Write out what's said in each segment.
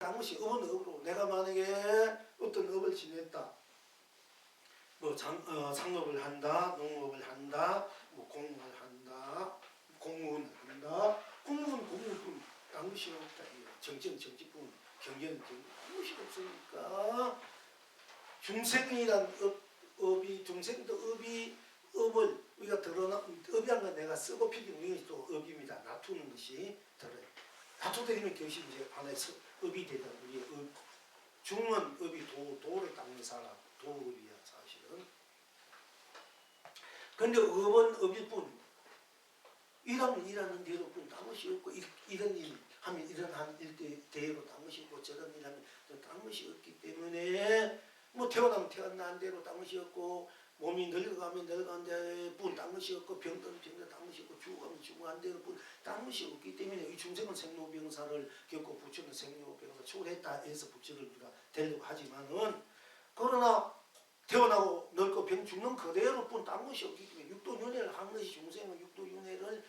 당시 업은 업으로 내가 만약에 어떤 업을 지냈다. 뭐 상업을 한다, 농업을 한다, 뭐 공무를 한다, 공무원을 한다. 공무원 아무 것이 없다. 정치는 정치뿐, 경제는 경제 아무 것이 없으니까 중생이란 업이 중생도 업을 우리가 업이란 건 내가 쓰고 필긴 우리가 또 업입니다. 놔두는 것이 들어요. 놔두되면 그것이 이제 하나의 업이 되다. 우리의 업. 중은 업이 도를 닦는 사람, 도업이야 사실은. 근데 업은 업일 뿐. 일하면 일하는 대로 뿐 딴 것이 없고 이런 일 하면 이런 일대로 딴 것이 없고 저런 일 하면 딴 것이 없기 때문에 뭐 태어나면 태어난 대로 딴 것이 없고 몸이 늙어가면 늙어간 대로 뿐 딴 것이 없고 병든 딴 것이 없고 죽어가면 죽어간 대로 뿐 딴 것이 없기 때문에 이 중생은 생로병사를 겪고 부처는 생로병사 초월했다 해서 부처를 우리가 되려고 하지만은 그러나 태어나고 늙고 병 죽는 그대로 뿐 딴 것이 없기 때문에 육도윤회를 한 것이 중생은 육도윤회를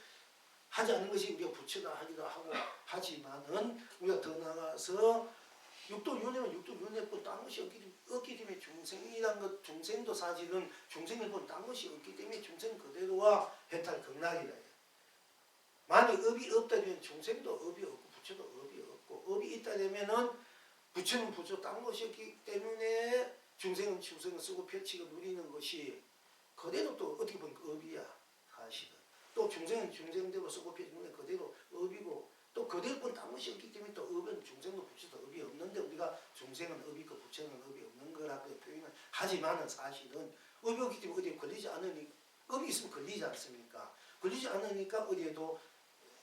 하지 않는 것이 우리가 부처다 하기도 하고 하지만은 우리가 더 나가서 육도윤회는 육도윤회뿐 딴 것이 없기 때문에 중생이란 것 중생도 사실은 중생일 뿐 딴 것이 없기 때문에 중생 그대로와 해탈극락이다. 만약 업이 없다 되면 중생도 업이 없고 부처도 업이 없고 업이 있다 되면은 부처는 부처 딴 것이 없기 때문에 중생은 쓰고 펼치고 누리는 것이 그대로 또 어떻게 보면 업이야 사실은. 또 중생은 중생대로 쓰고 펼치는 게 그대로 업이고 또 그대로 뿐 딴 것이 없기 때문에 또 업은 중생도 부처도 업이 없는데 우리가 중생은 업이 있고 부처는 업이 없는 거라고 표현을 하지만은 사실은 업이 없기 때문에 어디에 걸리지 않으니 업이 있으면 걸리지 않습니까? 걸리지 않으니까 어디에도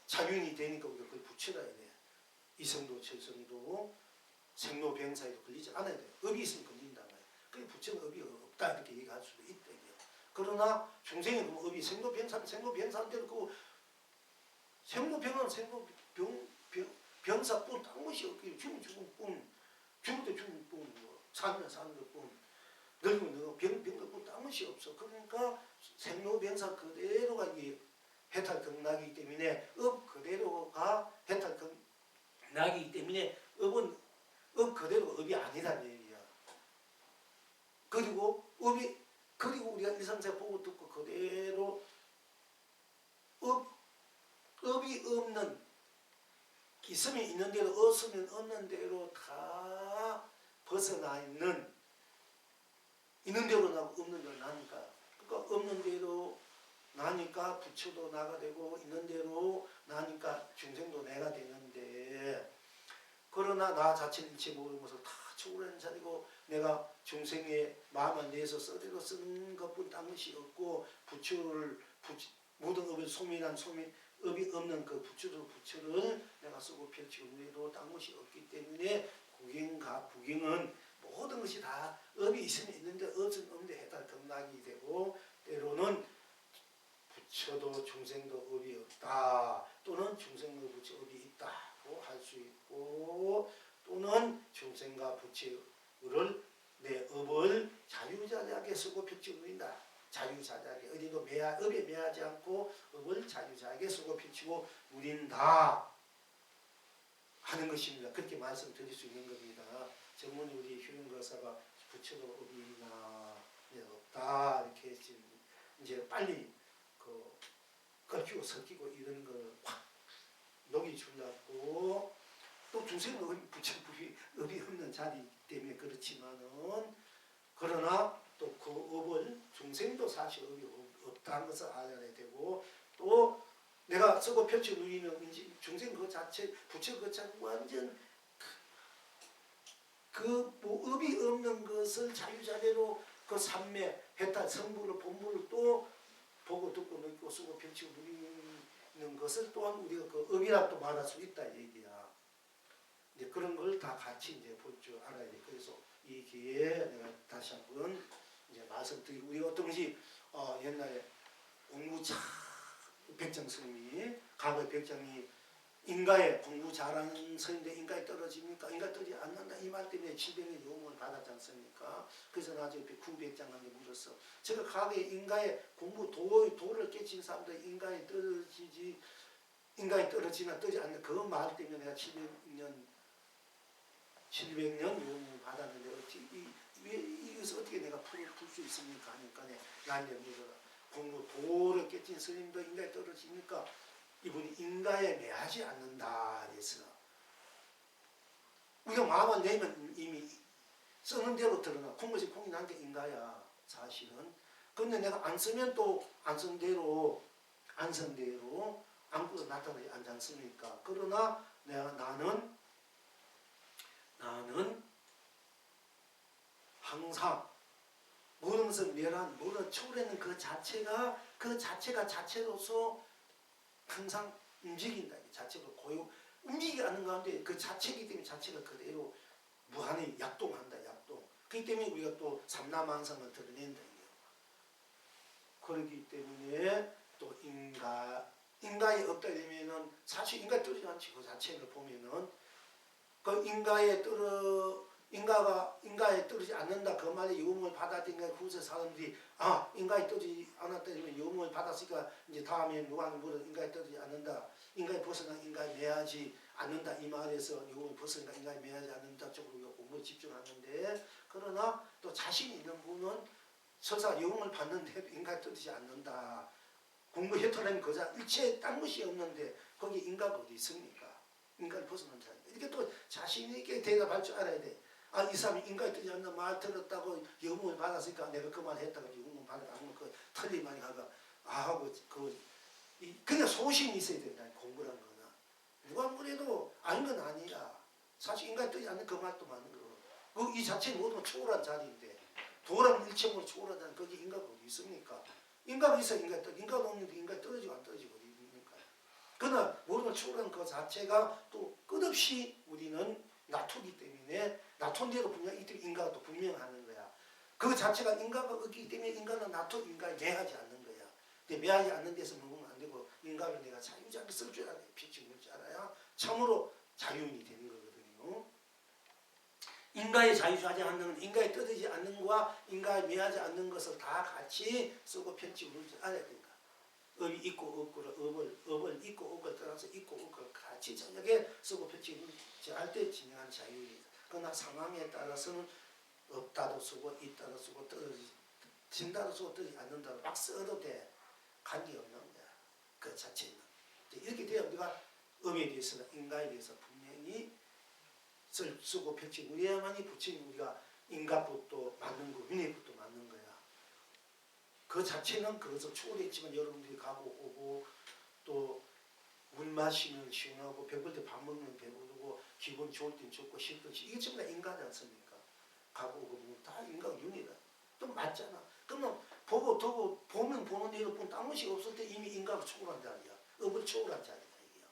자윤이 되니까 우리가 그걸 부처라 해야 돼. 이성도 철성도 생로병사에도 걸리지 않아야 돼요. 업이 있으면 걸린다 말이에요. 그게 부처는 업이 없다 이렇게 얘기할 수도 있다. 그러나 중생은 그럼 업이 생로병사인데도 그 생로병은 병사뿐 딴 것이 없기 죽으면 죽은 뿐 죽을 때 죽은 뿐 사면 사는 것뿐 늙으면 늙어 병뿐 딴 것이 없어. 그러니까 생로병사 그대로가 이게 해탈극락이기 때문에 업 그대로가 해탈극락이기 때문에 업은 업 그대로 업이 아니란 얘기야. 그리고 우리가 일상생활 보고 듣고 그대로 업이 없는 있으면 있는 대로 없으면 없는 대로 다 벗어나 있는 대로 나고 없는 대로 나니까 그러니까 없는 대로 나니까 부처도 나가 되고 있는 대로 나니까 중생도 내가 되는데 그러나 나 자체는 일체 모르는 것을 다 초월한 자리고 내가 중생의 마음을 내서 써대로 쓰는 것뿐 딴 것이 없고 모든 업의 업이 없는 그 부처를 내가 쓰고 펼치고 누려도 딴 것이 없기 때문에 구경은 모든 것이 다 업이 있으면 있는데 없으면 없는데 해탈극락이 되고 때로는 부처도 중생도 업이 없다 또는 중생과 부처 업이 있다고 할 수 있고 또는 중생과 부처를 내 업을 자유자재하게 쓰고 펼치고 누린다. 자유자재하게 어디도 업에 매하지 않고 업을 자유자재하게 쓰고 펼치고 누린다 하는 것입니다. 그렇게 말씀드릴 수 있는 겁니다. 전문의 우리 효용거사가 부처도 업이 있나 없다 이렇게 이제 빨리 꺾이고 섞이고 이런 걸 확 녹이 주려고 또 중생은 부처법이 업이 없는 자리이기 때문에 그렇지만은 그러나 또 그 업을 중생도 사실 업이 없다는 것을 알아야 되고 또 내가 쓰고 펼쳐 누리는 중생 그 자체 부처 그 자체 완전 뭐 업이 없는 것을 자유자재로 그 삼매 해탈 성부를 본부를 또 보고 듣고 느끼고 쓰고 펼치고 누리는 것을 또한 우리가 그 업이라 또 말할 수 있다 얘기야. 이제 그런 걸 다 같이 이제 볼 줄 알아야 돼. 그래서 이 기회에 내가 다시 한번 이제 말씀드리고 우리 어떤 것이 옛날에 공부차 백장 스님이 과거에 백장이 인가에 공부 잘하는 스님인데 인가에 떨어집니까? 인가에 떨어지지 않는다. 이 말 때문에 700년 요금을 받았지 않습니까? 그래서 나중에 구백장한테 물었어. 제가 과거에 인가에 공부 도를 깨친 사람들 인가에 떨어지나 떨어지지 않는 그 말 때문에 내가 700년 700년 요금을 받았는데 왜 이것을 어떻게 내가 풀 수 있습니까? 하니까 나한테 물어라. 공부 도를 깨친 스님도 인가에 떨어지니까 이분이 인가에 매하지 않는다 그래서 우리가 마음을 내면 이미 쓰는 대로 드러나. 콩것이 콩이 난 게 인가야 사실은. 근데 내가 안 쓰면 또 안 쓴 대로 안구가 나타나지 않지 않습니까? 그러나 나는 항상 모든 것을 멸한 모든 초월하는 그 자체가 자체로서 항상 움직인다. 자체가 움직이지 않는 가운데 그 자체이기 때문에 자체가 그대로 무한히 약동한다. 약동. 그렇기 때문에 우리가 또 삼라만상을 드러낸다. 그렇기 때문에 또 인가에 없다 되면은 사실 인가에 떨어지지 않지. 그 자체를 보면은 그 인가에 떨어지지 않는다. 그 말에 요음을 받았으니까 후세 사람들이 인가에 떨어지지 않았다 그러면 요음을 받았으니까 이제 다음에 누가 물은 인가에 떨어지지 않는다. 인가에 벗어나 인가에 매하지 않는다. 이 말에서 요음을 벗어나 인가에 매하지 않는다 쪽으로 공부에 집중하는데 그러나 또 자신 있는 분은 설사 요음을 받는데도 인가에 떨어지지 않는다. 공부했더라면 그자 일체 딴 것이 없는데 거기 인가가 어디 있습니까? 인가를 벗어난 자인데 이렇게 또 자신 있게 대답할 줄 알아야 돼. 이 사람이 인가에 떨어지지 않는 말 들었다고 요음을 받았으니까 내가 그 말 했다고 요음을 받았다 하면 그 틀린 말이 하고 그냥 소신이 있어야 된다. 공부란 거는 누가 뭐래도 아닌 건 아니야. 사실 인가에 떨어지지 않는 그 말도 맞는 거고 이 자체는 모든 초월한 자리인데 도라는 일체적으로 초월한 자리 거기 인가가 어디 있습니까? 인가가 있어 인가가 없는데 인가가 떨어지고 안 떨어지고 어디 있습니까? 그러나 모든 걸 초월한 그 자체가 또 끝없이 우리는 놔두기 때문에 놔둔 대로 분명 이때 인가가 또 분명하는 거야. 그 자체가 인가가 없기 때문에 인가는 인가에 매하지 않는 거야. 근데 매하지 않는 데서 먹으면 안 되고 인가를 내가 자유자재 쓸 줄 알아야 빛이 볼 줄 알아야 참으로 자유인이 되는 거거든요. 인가에 자유자재 않는 인가에 떨어지지 않는 것과 인가에 매하지 않는 것을 다 같이 쓰고 편집을 할 줄 알아야 된다. 업이 있고 없고를 업을 있고 없고를 떠나서 있고 없고를 같이 저녁에 쓰고 편집을 할 때 진정한 자유입니다. 그러나 상황에 따라서는 없다도 쓰고 있다도 쓰고 진다도 쓰고 떨어지지 않는다도 막 써도 돼. 관계없는 거야. 그 자체는. 이렇게 되어 우리가 업에 대해서나 인가에 대해서 분명히 쓰고 펼치고 그래야만이 부처님 우리가 인가법도 맞는 거 위내법도 맞는 거야. 그 자체는 그것을 초월했지만 여러분들이 가고 오고 또 물 마시면 시원하고 배불 때 밥 먹으면 배부르고 기분 좋을 땐 좋고 싫든 이게 전부 다 인가지 않습니까? 가고 오고 다 인가가 윤이다. 또 맞잖아. 그러면 보면 보는 대로 뿐 딴 것이 없을 때 이미 인가를 초월한 자리야. 업을 초월한 자리야. 이게.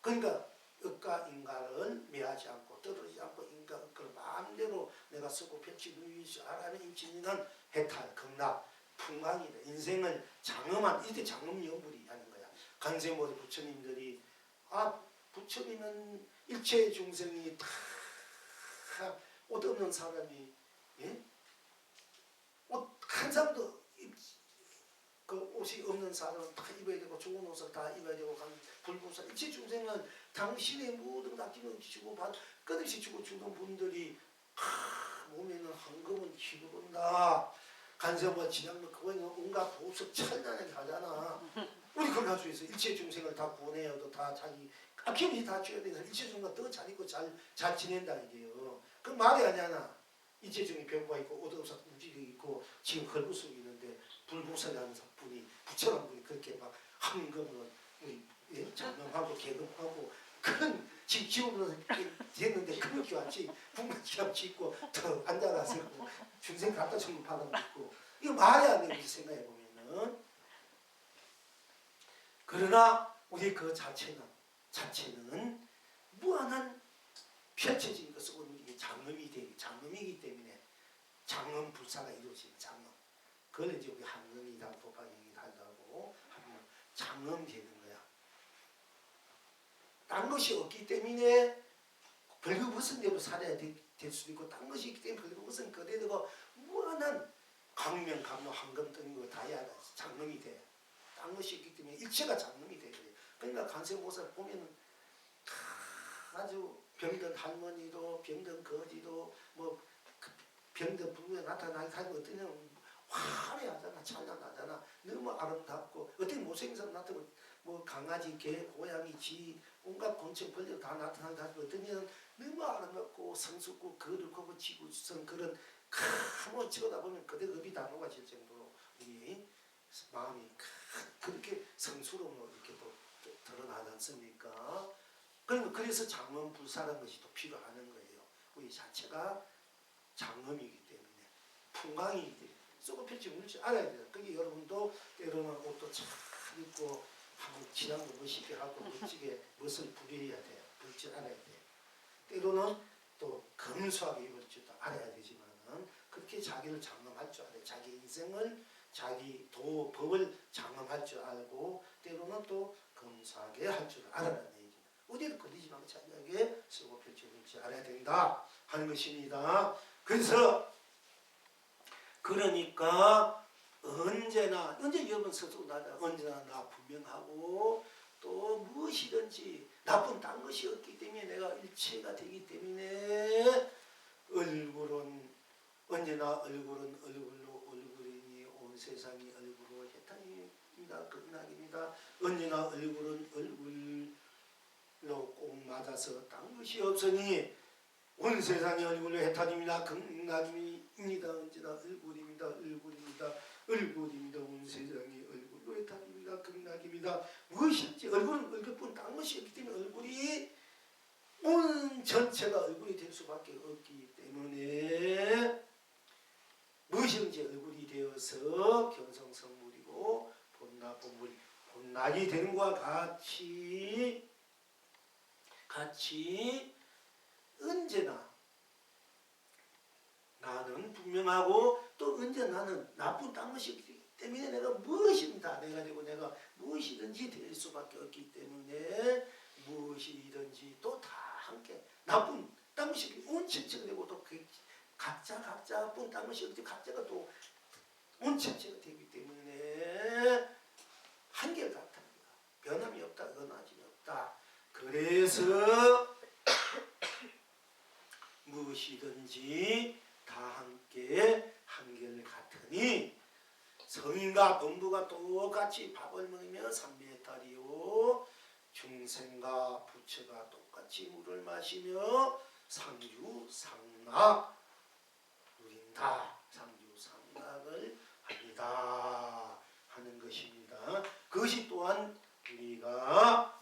그러니까 업과 인가를 매하지 않고 떨어지지 않고 인가 업을 마음대로 내가 쓰고 펼치고 알아내는 이 진리는 해탈, 극락, 풍광이다. 인생을 장엄한 이때 장엄연불이 하는 거야. 간세모리 부처님들이 부처님은 일체 중생이 다 옷 없는 사람이 옷 한 사람도 그 옷이 없는 사람은 다 입어야 되고 좋은 옷을 다 입어야 되고 불보살 일체 중생은 당신의 모든 아낌없이 주고 끝없이 주고 주는 분들이 몸에는 황금은 기부른다. 간세모 진양도 그거는 온갖 보석 찬란하게 하잖아. 우리 그걸 할 수 있어. 일체 중생을 다 구원해야도 다 자기 아낌없이 다 줘야 되는 일체 중생은 더 잘 있고 잘 지낸다 이게요. 그 말이 아니잖아. 일체 중에 배고파 있고 옷 없어 움직이고 있고 지금 걸부수고 있는데 불보살이라는 분이 부처라는 분이 그렇게 막 황금을 우리 장명하고 계급하고 그런 지금 기업으로 됐는데 그렇게 왔지 국가기업 짓고 더 앉아가서 중생 갖다 주면 받아먹고 이거 말이 안 되는 생각해보면은 그러나 우리 그 자체는 무한한 펼쳐진 것으로 이게 장엄이기 때문에 장엄 불사가 이루어지는 장엄. 그걸 이제 우리 한금이다 도파경이다 한다고 하면 장엄 되는 거야. 딴 것이 없기 때문에 벌거벗은 대로 살아야 될 수도 있고 딴 것이 있기 때문에 벌거벗은 그대로 무한한 광명, 감로, 황금 뜨는 거 다 해야 장엄이 돼. 딴 것이 있기 때문에 일체가 장엄이 돼. 그러니까 간세보살 보면은 아주 병든 할머니도 병든 거지도 뭐 병든 부부가 나타나게 하고 어떤 년 화려하잖아, 찬란하잖아, 너무 아름답고 어떤 못생긴 사람 나타나면 뭐 강아지, 개, 고양이, 쥐 온갖 곤충 벌레 다 나타나게 하고 어떤 년 너무 아름답고 성숙고 거룩하고 지구성 그런 한번 쳐다보면 그대로 업이 다 녹아질 정도로 우리 마음이 그렇게 성스러움으로 이렇게 또 드러나지 않습니까? 그래서 장엄불사라는 것이 또 필요하는 거예요. 우리 자체가 장엄이기 때문에 풍광이기 때문에 쏘고 펼치 물줄 알아야 돼요. 거기 여러분도 때로는 옷도 잘 입고 한번 취향도 멋있게 하고 멋지게 멋을 부려야 돼요. 그럴 줄 알아야 돼요. 때로는 또 검소하게 입을 줄도 알아야 되지만은 그렇게 자기를 장엄할 줄 알아요. 자기 인생을 자기 법을 장엄할 줄 알고 때로는 또 검소하게 할 줄 알아라는 얘기입니다. 어디를 걸리지 말고 자기에게 쓰고 펼쳐줄 줄 알아야 된다 하는 것입니다. 그래서 그러니까 언제나 여러분 스스로 언제나 나 분명하고 또 무엇이든지 나쁜 딴 것이 없기 때문에 내가 일체가 되기 때문에 얼굴은 언제나 얼굴은 얼굴로 얼굴이니 온 세상이 얼굴로 해탈입니다. 극락입니다. 언제나 얼굴은 얼굴로 꼭 맞아서 딴 것이 없으니 온 세상이 얼굴로 해탈입니다. 극락입니다. 언제나 얼굴입니다. 얼굴입니다. 얼굴입니다. 온 세상이 얼굴로 해탈입니다. 극락입니다. 무엇인지 얼굴은 얼굴뿐 딴 것이 없기 때문에 얼굴이 온 전체가 얼굴이 될 수밖에 없기 때문에 무엇인지 얼굴이 되어서 견성성물이고 본락이 되는 것과 같이 언제나 나는 분명하고 또 언제 나는 나쁜 딴 것이 없기 때문에 내가 무엇입니다. 내가 되고 내가 무엇이든지 될 수밖에 없기 때문에 무엇이든지 또 다 함께 나쁜 딴 것이 온 전체가 되고 또 각자 뿐 딴 것이 없지 각자가 또 온 전체가 되기 때문에 한결같답니다. 변함이 없다. 은하짐이 없다. 그래서 무엇이든지 다 함께 한결같으니 성인과 범부가 똑같이 밥을 먹으며 삼매탈이요 중생과 부처가 똑같이 물을 마시며 상주상락 누린다. 상주상락을 합니다 하는 것입니다. 그것이 또한 우리가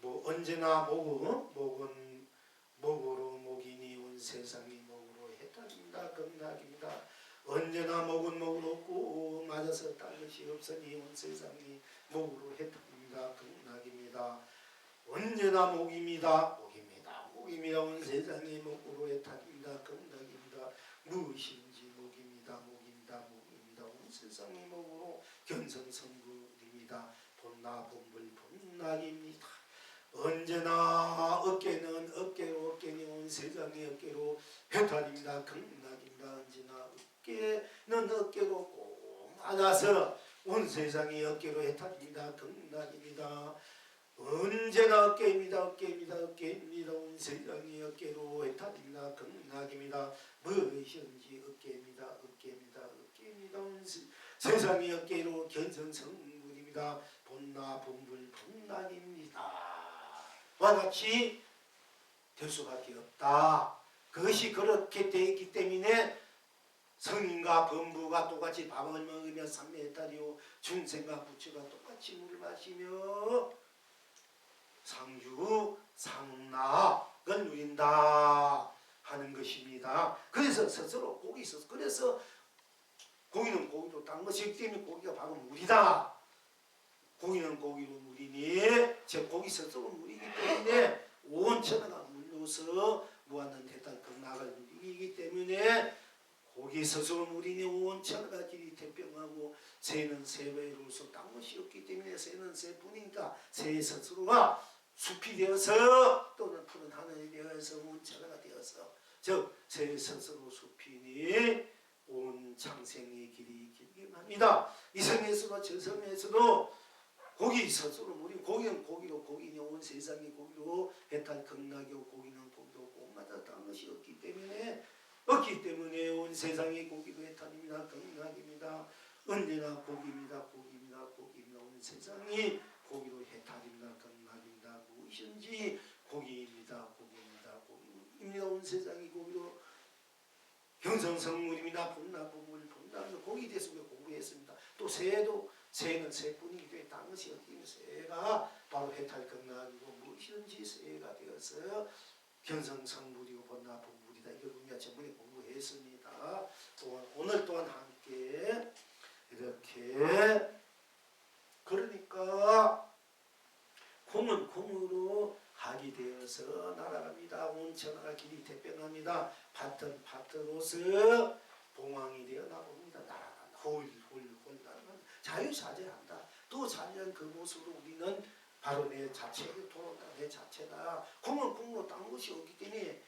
뭐 언제나 목은 목으로 목이니 온 세상이 목으로 해탈입니다. 극락입니다. 언제나 목은 목으로 꼭 맞아서 딴 것이 없으니 온 세상이 목으로 해탈입니다. 극락입니다. 언제나 목입니다. 온 세상이 목으로 해탈입니다. 극락입니다. 무엇인지 목입니다. 온 세상이 목으로 견성성불입니다. 본나본불 본락입니다. 언제나 어깨는 어깨로 어깨니 온 세상이 어깨로 해탈입니다. 극락입니다. 언제나 어깨는 어깨로 꼭 맞아서 온 세상이 어깨로 해탈입니다. 극락입니다. 언제나 어깨입니다. 온 세상이 어깨로 해탈입니다. 극락입니다. 무엇이든지 어깨입니다. 온 세상이 어깨로 견성성불입니다. 본나본불 본락입니다. 와 같이 될 수밖에 없다. 그것이 그렇게 되어 있기 때문에 성인과 범부가 똑같이 밥을 먹으며 삼매해탈이요 중생과 부처가 똑같이 물을 마시며 상주상락을 누린다 하는 것입니다. 그래서 스스로 고기 있어서 그래서 고기는 고기로 딴 것이기 때문에 고기가 바로 물이다. 고기는 고기로 물이니 제 고기 스스로 물이기 때문에 온 천하가 물로서 무한한 해탈 극락을 누리기 때문에 고기 스스로 물이니 온 천하가 길이 태평하고 새는 새외로서 딴 것이 없기 때문에 새는 새뿐이니까 새 스스로가 숲이 되어서 또는 푸른 하늘이 되어서 온 천하가 되어서 즉 새 스스로 숲이니 온 창생의 길이 길게 합니다. 이 성에서도 저 성에서도 고기 스스로 우리 고기는 고기로 고기냐 온 세상이 고기로 해탈 극락이요 고기는 고기로 고마다 다른 것이 없기 때문에 온 세상이 고기도 해탈입니다. 극락입니다. 언제나 고기입니다. 고기입니다. 고기입니다. 온 세상이 고기로 해탈입니다. 극락입니다. 무엇인지 고기입니다. 고기입니다. 고기입니다. 온 세상이 고기로 경성성물입니다. 본나무물 본나무 고기 대해서 공부했습니다. 또 새는 새뿐이기 때문에 다른 것이 어디 새가 바로 해탈 극락이고 무엇이든지 새가 되어서 경성성물이고 본나무물이다. 이걸 우리가 전번에 공부했습니다. 또한 오늘 또한 함께 이렇게 그러니까 콩은 콩으로 학이 되어서 날아갑니다. 온천하가 길이 대병합니다. 밭은 밭으로서 봉황이 되어 나옵니다. 날아간다. 홀홀홀 날아간다. 자유자재한다. 또 자유한 그 모습으로 우리는 바로 내 자체를 돌아온다. 내 자체다. 콩은 콩으로 딴 것이 없기 때문에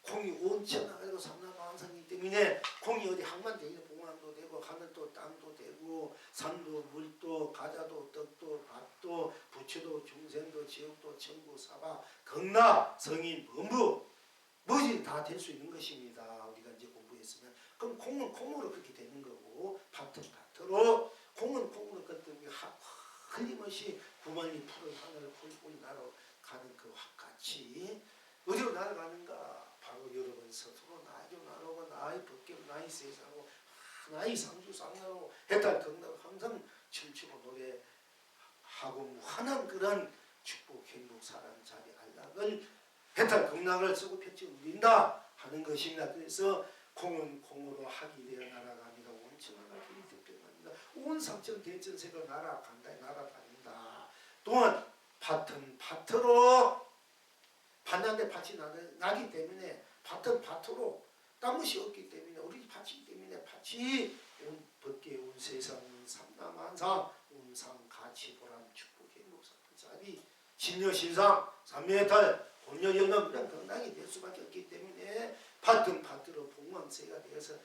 콩이 온천하고 삼라만상이기 때문에 콩이 어디 항만 되기는 봉황도 되고 하늘도 땅도 되고 산도 물도 가자도 떡도 밥도 부처도 중생도 지옥도 천국 사바 극락 성인 범부 뭐지 다 될 수 있는 것입니다. 우리가 이제 공부했으면 그럼 콩은 콩으로 그렇게 되는 거고 밭은 밭으로 콩은 콩으로 그때 흘림없이 구만리 푸른 하늘을 훌훌 날아가는 그 화같이 어디로 날아가는가? 바로 여러분 스스로 나에게 나오고 나의 법계로 나의 세상으로 나의 상주상나로 해탈 극락 항상 춤추고 노래하고 무한한 그런 축복 행복 사랑 자비 안락을 해탈 극락을 쓰고 펼쳐 누린다 하는 것입니다. 그래서 콩은 콩으로 학이 되어 날아갑니다. 온천하가 길이 대표합니다. 온 삼천 대천세가 날아간다 날아다닌다. 또한 밭은 밭으로 밭난데 밭이 나기 때문에 밭은 밭으로 딴 것이 없기 때문에 우리 밭이기 때문에 밭이 온 법계 온 세상 온 삼라만상 온 상가치 보람 축복 행복 사자비 신여신상 삼매탈 본여연합 이런 건강이 될 수밖에 없기 때문에 밭은 밭으로 봉황새가 되어서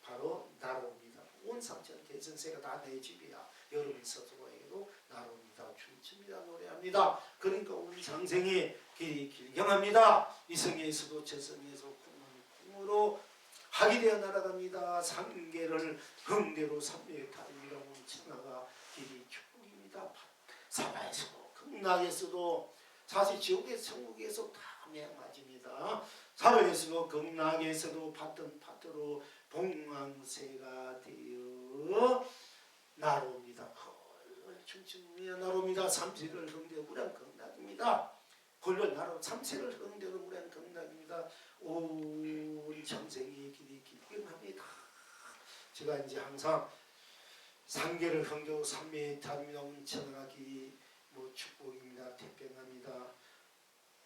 바로 날아옵니다. 온 삼천 대천세가 다 내 집이야. 여러분 스스로에게도 날아옵니다. 춤춥니다. 노래합니다. 그러니까 우리 장생이 길이 길경합니다. 이성에서도 저성에서 콩으로 학이 되어 날아갑니다. 삼계를 흥대로 삼매의 탈입니다. 천하가 길이 축복입니다. 사바에서도 극락에서도 사실 지옥에서 천국에서 다 매맞입니다. 사바에서도 극락에서도 밭은 밭으로 봉황새가 되어 날아옵니다. 헐 춤추며 날아옵니다. 삼세를 흥대로 무량 극락입니다. 헐 날아 삼세를 흥대로 무량 극락입니다. 온 참생이 길이 길경합니다. 제가 이제 항상 삼계를 흥대로 삼매의 탈입니다. 온천하가 길이 축복입니다. 태평합니다.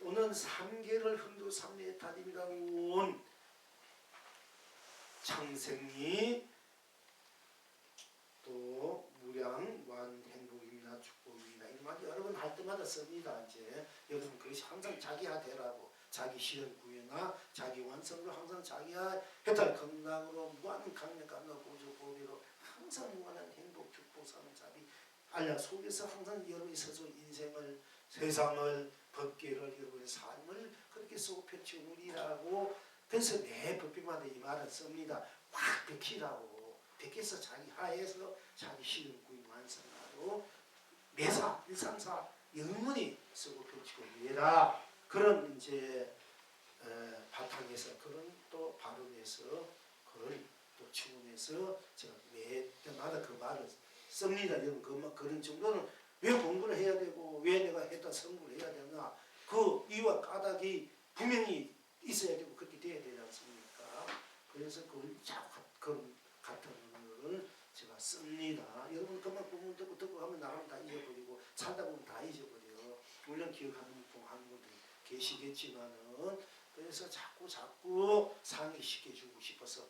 오는 삼계를 흥대로 삼매의 탈입니다. 온 창생이 또 무량 완 행복입니다. 축복입니다. 이 말 여러 번 할 때마다 씁니다. 이제 여러분 그것이 항상 자기야 되라고 자기 실현 구해나 자기 완성으로 항상 자기야 해탈 건강으로 무한 강력함과 고조 보배로 항상 무한한 행복 축복 사랑자비 알라 속에서 항상 여러분이 스스로 인생을 세상을 법계를 여러분의 삶을 그렇게 쏘고 펼쳐오리라고 그래서 매 법비마다 이 말을 씁니다. 확 베키라고 베껴서 자기 하에서 자기 실현 구인 완성하고 매사 일상사 영원히 쓰고 펼치고 위해라 그런 이제 바탕에서 그런 또 발언에서 그런 또 치문에서 제가 매 때마다 그 말을 씁니다. 여러분 그런 정도는 왜 공부를 해야 되고 왜 내가 했다 성공을 해야 되나 그 이유와 까닭이 분명히 있어야 되고 그렇게 돼야 되지 않습니까? 그래서 그걸 자꾸 그런 같은 걸 제가 씁니다. 여러분 그만 보면 듣고 하면 나가면 다 잊어버리고 살다 보면 다 잊어버려. 물론 기억하는 분들이 계시겠지만은 그래서 자꾸 상기시켜주고 싶어서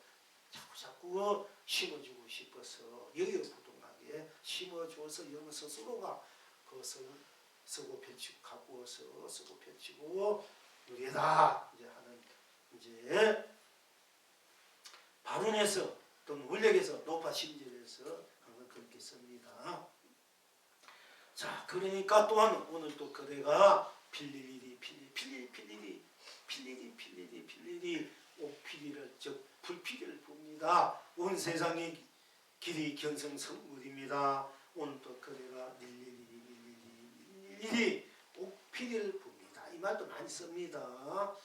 자꾸 심어주고 싶어서 여여부동하게 심어줘서 여러분 스스로가 그것을 쓰고 펼치고 가꾸어서 쓰고 펼치고 누리다 이제 하는 이제 발언에서 또는 원력에서 높아 심지에서 항상 그렇게 씁니다. 자, 그러니까 또한 오늘 또 거래가 필릴 일이 옥필이를 즉 불필이를 봅니다. 온 세상의 길이 견성성물입니다. 오늘 또 거래가 일일이 옥필이를 봅니다. 이 말도 많이 씁니다.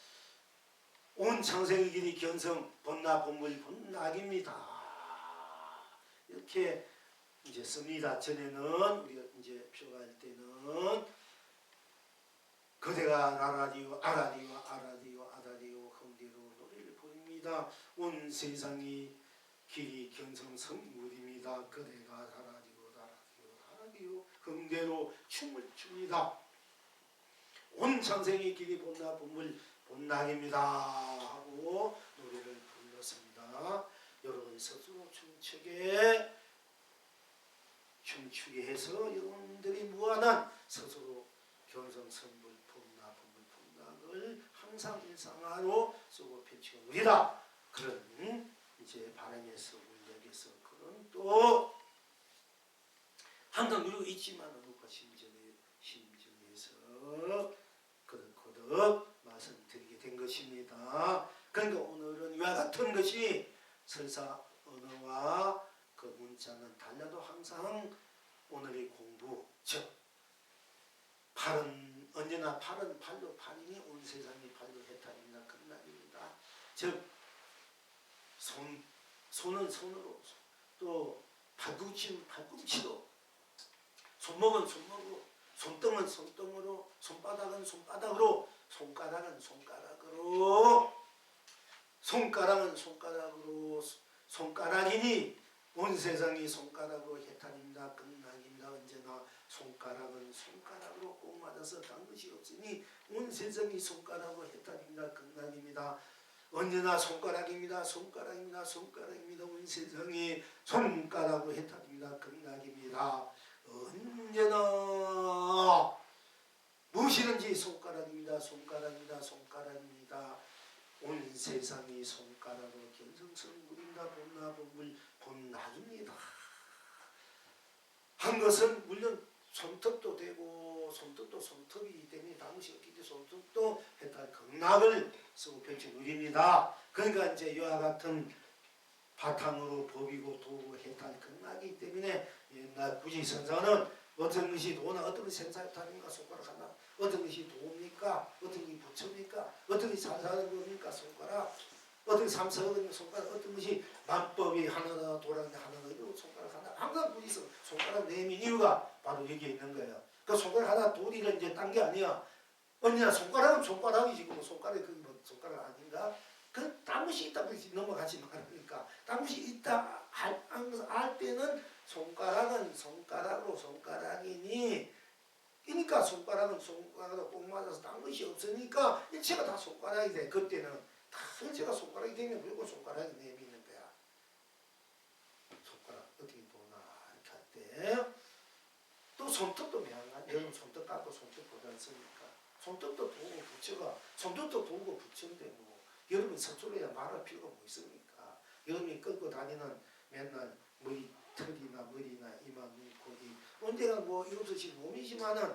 온 창생의 길이 견성 본나 본물 본낙입니다. 이렇게 이제 씁니다. 전에는 우리가 이제 표현할 때는 그대가 나라리요 아라리요 흥대로 노래를 부릅니다. 온 세상이 길이 견성성물입니다. 그대가 나라리요 흥대로 춤을 춥니다. 온 창생의 길이 본나 본물 본낙입니다 하고 노래를 불렀습니다. 여러분 스스로 춤추게 해서 여러분들이 무한한 스스로 견성성불 본나 본물 본낙을 항상 일상화로 쓰고 펼치고 우리다. 그런 이제 바람에서 울력에서 그런 또 항상 누리고 있지만 누가 심정에서 거듭 말씀드리게 된 것입니다. 그러니까 오늘은 이와 같은 것이 설사 언어와 그 문자는 달라도 항상 오늘의 공부 즉 팔은 언제나 팔은 팔로 팔이니 온 세상이 팔로 해탈입니다. 그런 날입니다. 즉 손은 손으로 또 팔꿈치는 팔꿈치로 손목은 손목으로 손등은 손등으로 손바닥은 손바닥으로 손가락은 손가락으로 손가락이니 온 세상이 손가락으로 해탈입니다. 끝나입니다. 언제나 손가락은 손가락으로 꼭 맞아서 딴 것이 없으니 온 세상이 손가락으로 해탈입니다. 끝나입니다. 언제나 손가락입니다. 온 세상이 손가락으로 해탈입니다. 끝나입니다. 언제나 무엇이든지 손가락입니다. 온 세상이 손가락으로 견성성물입니다. 본나 본물 본낙입니다. 한 것은 물론 손톱도 되고 손톱도 손톱이기 때문에 당시 없기 때문에 손톱도 해탈 극락을 쓰고 펼쳐 누립니다. 그러니까 이제 이와 같은 바탕으로 법이고 도구 해탈 극락이기 때문에 옛날 구지선사는 어떤 것이 도나 어떤 것이 생사해탈입니까? 손가락 하나. 어떤 것이 도입니까? 어떤 것이 부처입니까? 어떤 것이 살사하는 겁니까? 손가락. 어떤 것이 삼사하는 손가락. 어떤 것이 만법이 하나다 도라는데 하나다 이거 손가락 하나. 항상 구지선 손가락 내민 이유가 바로 여기에 있는 거예요. 그 손가락 하나 도리를 이제 딴 게 아니야. 언제나 손가락은 손가락이지 뭐 손가락이 그게 뭐 손가락 아닌가? 그 딴 것이 있다고 넘어가지 말으니까 딴 것이 있다 할 때는 손가락은 손가락으로 손가락이니 그러니까 손가락은 손가락으로 꼭 맞아서 딴 것이 없으니까 일체가 다 손가락이 돼. 그때는 다 일체가 손가락이 되면 그리고 손가락이 내미는 거야. 손가락 어떻게 보나 이렇게 할 때 또 손톱도 매한가 여러분 손톱 깎고 손톱 보지 않습니까? 손톱도 도구 부처가 손톱도 도구 부처인데 뭐 여러분 서툴러야 말할 필요가 뭐 있습니까? 여러분이 끌고 다니는 맨날 머리털이나 머리나 이마 눈 코 이 언제가 뭐 없어진 몸이지만은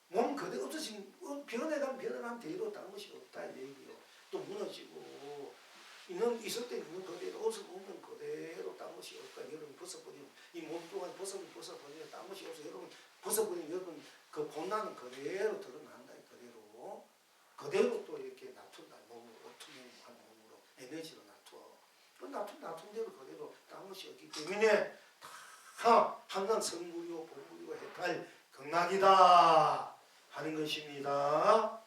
몸 그대로 없어진 변해가면 대로 다른 것이 없다 이 얘기요. 또 무너지고 있을 때 있는 그대로 없으면 그대로 딴 것이 없다. 여러분 벗어버리면 이 몸 동안 벗어버리면 딴 것이 없어. 여러분 벗어버리면 여러분 그 본나는 그대로 드러난다. 그대로 또 이렇게 놔둔다. 몸으로 투명한 몸으로 에너지로 놔둬. 그 놔둔 대로 그대로 딴 것이 없기 때문에 다 항상 성물이고 본물이고 해탈 극락이다 하는 것입니다.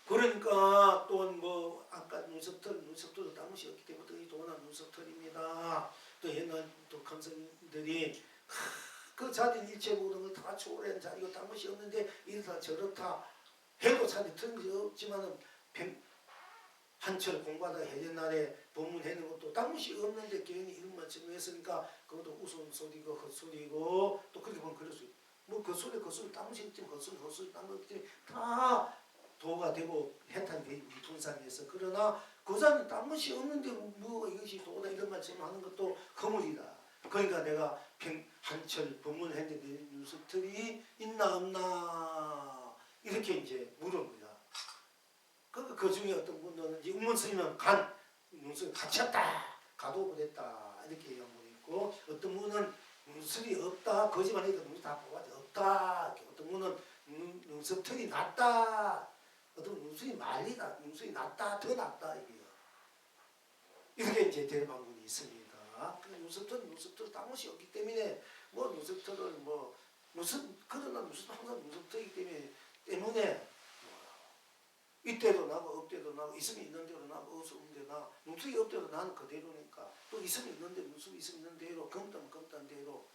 그러니까 또 뭐 아까 눈썹도 딴 것이 없기 때문에 도나 눈썹털입니다. 또 옛날 또 감성들이 그 자리는 일체 모든 걸 다 초월한 자리고 딴 것이 없는데 이렇다 저렇다 해도 자리 틀린 것이 없지만은 한철 공부하다가 해전날에 법문해는 것도 딴 것이 없는데 괜히 이런 말씀을 했으니까 그것도 웃음소리고 헛소리고 또 그렇게 보면 그럴 수 있고 뭐 헛소리 딴 것이 있지만 헛소리 딴 것이 있지만 다 도가 되고 해탈이 되고 이 분상에서 그러나 그 자는 딴 것이 없는데 뭐 이것이 도다 이런 말씀을 하는 것도 거물이다. 그러니까 내가 한철 법문했는데 눈썹털이 있나 없나 이렇게 이제 물은 거야. 그 중에 어떤 분들은 이제 음문스님은 눈썹이 갇혔다, 가도 됐다 이렇게 얘기하고 있고, 어떤 분은 눈썹이 없다, 거짓말해도 눈썹 다 뽑아져 없다, 어떤 분은 눈썹털이 났다, 어떤 분은 눈썹이 말리다, 눈썹이 났다, 더 났다 이게요. 이렇게 이제 될 방법이 있습니다. 눈썹털 딴것이 없기 때문에 뭐 눈썹털을 뭐 그러나 눈썹 항상 눈썹털이기 때문에 이때도 나고 없때도 나고 있으면 있는 대로 나고 없으면 없는 대로 나. 눈썹이 없대도 나는 그대로니까. 또 있으면 있는 대로 눈썹이 있으면 있는 대로 검다면 대로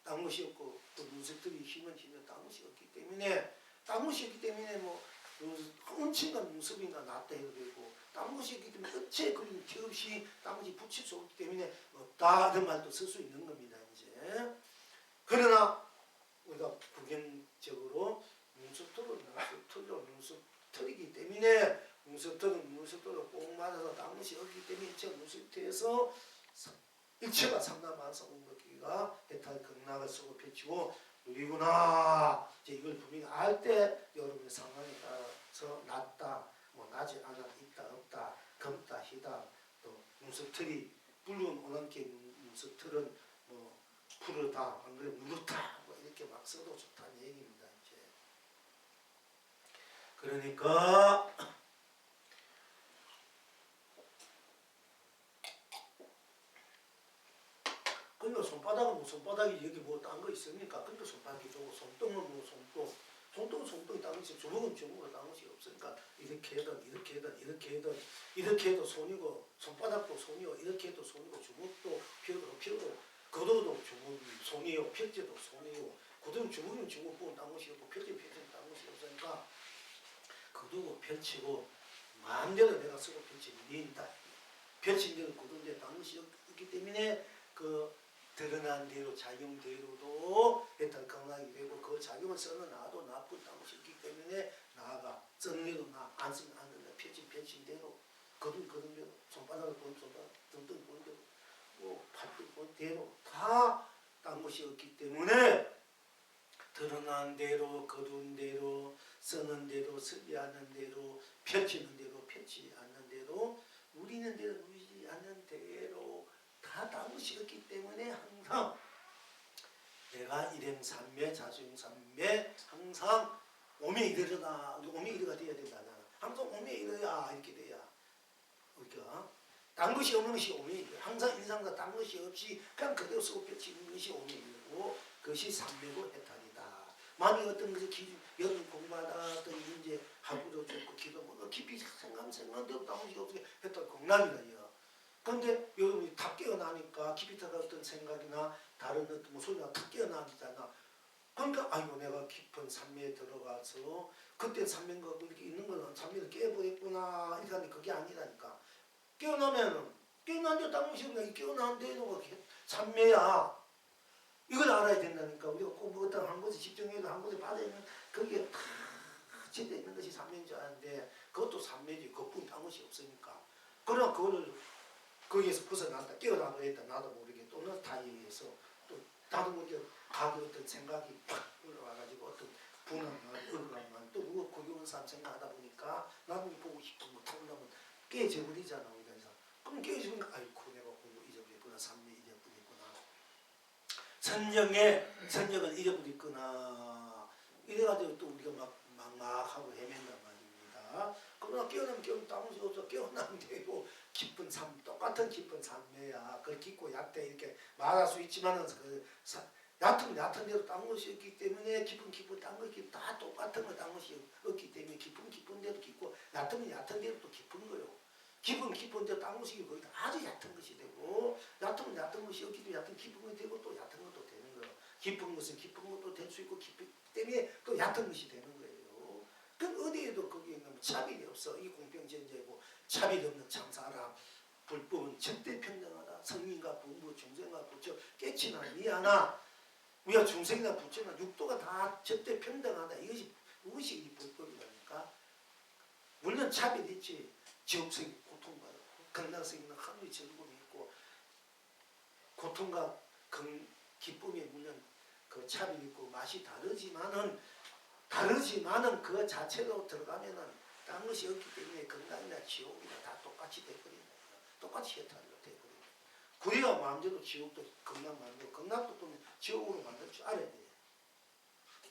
딴 것이 없고, 또 눈썹들이 힘은 딴 것이 없기 때문에 뭐 엄청난 눈썹인가 낫다 해도 되고, 딴 것이 있기 때문에 어째 그림 티 없이 딴 것이 붙일 수 없기 때문에 없다 이런 말도 쓸 수 있는 겁니다. 이제 그러나 우리가普遍적으로 눈썹털이기 때문에 눈썹털을 꼭 맞아서 딴 것이 없기 때문에 눈썹털에서 일체가 상담한성을 먹기가 해탈 극락을 쓰고 펼치고 누리구나. 이제 이걸 분명히 알 때 여러분의 상황에 따라서 낫다, 뭐 나지 않아, 있다, 없다, 검다, 희다, 또 눈썹털이 붉은 오랑캐 눈썹털은 뭐 푸르다, 안 그래 누렇다, 뭐 이렇게 막 써도 좋다는 얘기입니다. 이제 그러니까. 그러니까 손바닥이 여기 뭐 딴 거 있습니까? 그러니까 손바닥이 좋고, 손등은 뭐 손등이 딴 것이, 주먹은 주먹으로 딴 것이 없으니까 이렇게 해도 손이고, 손바닥도 손이고, 이렇게 해도 손이고, 주먹도 펴도 거도도 손이요, 펼째도 손이요. 거도는 주먹이면 주먹 보면 딴 것이 없고, 펼째는 딴 것이 없으니까 거두고 펼치고 마음대로 내가 쓰고 펼친다. 펼친 대로 거둔 데 딴 것이 없기 때문에 드러난 대로 작용대로도 일단 건강이 되고, 그 작용을 써는 나도 나쁜 딴것이 있기 때문에 나아가 쓰는 대로 안 쓰면 안 된다. 펼친 대로 거둔 대로, 손바닥을 보는 손바닥, 등등 보는 대로, 뭐 팔뚝 보는 대로 다 딴 것이 없기 때문에 드러난 대로, 거둔 대로, 쓰는 대로, 쓰지 않는 대로, 펼치는 대로, 펼치지 않는 대로, 누리는 대로, 누리지 않는 대로 다 딴 것이 없기 때문에 항상 내가 일행삼매, 자수행삼매 항상 오매이르다, 오매이르가 돼야 된다. 항상 오매이르야 이렇게 돼야. 그러니까 딴 것이 없는 것이 오매이르. 항상 인상과 딴 것이 없이 그냥 그대로 쓰고 펼치는 것이 오매이르고, 그것이 삼매고 해탈이다. 만약 어떤 것이 여러분 공부하다 어떤 이제 하부도 좋고 기도 뭐 깊이 생각대로 딴 것이 없게 해탈 공락이다. 근데 여러분이 다 깨어나니까 깊이 들어갔던 생각이나 다른 어떤 뭐 소리가 다 깨어나잖아. 그러니까 아이고 내가 깊은 산매에 들어가서 그때 산매가 이렇게 있는 거는 산매를 깨버렸구나 이렇게 하는데 그게 아니라니까. 깨어나면은 깨어난데 딴 것이 없나. 이 깨어난 데도 산매야. 이걸 알아야 된다니까. 우리가 꼭 어떤 한 곳에 집중해도 한 곳에 빠져있는 거기에 다 제대로 있는 것이 산매인 줄 아는데 그것도 산매지. 그뿐 딴 것이 없으니까. 그러나 그거를 거기에서 벗어났다, 깨어나고 했다, 나도 모르게 또는 타이에서 또 나도 모르게 가게 어떤 생각이 팍 올라와가지고 어떤 분함만, 억울함만, 또 누가 거기 온 사람 생각하다 보니까 나도 보고 싶은 거 타고나면 깨져버리잖아. 우리가. 그럼 깨져버리니까 아이고 내가 공부 잊어버렸구나, 삼매 잊어버렸구나, 선정을 잊어버렸구나 이래가지고 또 우리가 막하고 헤맨단 말입니다. 그러나 깨어나면 딴 것이 없어. 깨어나면 되고 깊은 삶, 똑같은 깊은 삶매야. 그걸 깊고 얕다 이렇게 말할 수 있지만은 얕은 대로 딴 것이 없기 때문에 깊은 딴 것이 다 똑같은 거 딴 것이 없기 때문에 깊은 대로 깊고 얕은 대로 또 깊은 거요. 깊은 대로 딴 것이 거의 아주 얕은 것이 되고, 얕은 것이 없기 때문에 깊은 것이 되고 또 얕은 것도 되는 거예요. 깊은 것은 깊은 것도 될 수 있고 깊기 때문에 또 얕은 것이 되는 거예요. 그럼 어디에도 거기에 차별이 없어. 이 공평전제고 차별이 없는 참사람. 불법은 절대 평등하다. 성인과 부모, 중생과 부처 깨치나 미하나 우리가 중생이나 부처나 육도가 다 절대 평등하다. 이것이 이 불법이라니까. 물론 차별이 있지. 지옥생이 고통받고 극락생이나 하늘이 즐거움이 있고 고통과 기쁨이 물론 그 차별이 있고 맛이 다르지만은 그 자체로 들어가면은 딴 것이 없기 때문에 건강이나 지옥이나 다 똑같이 돼버린다. 똑같이 해탈로 돼버린다. 그래야 마음대로 지옥도 건강 만들고 건강도 또 지옥으로 만들 줄 알아야 돼.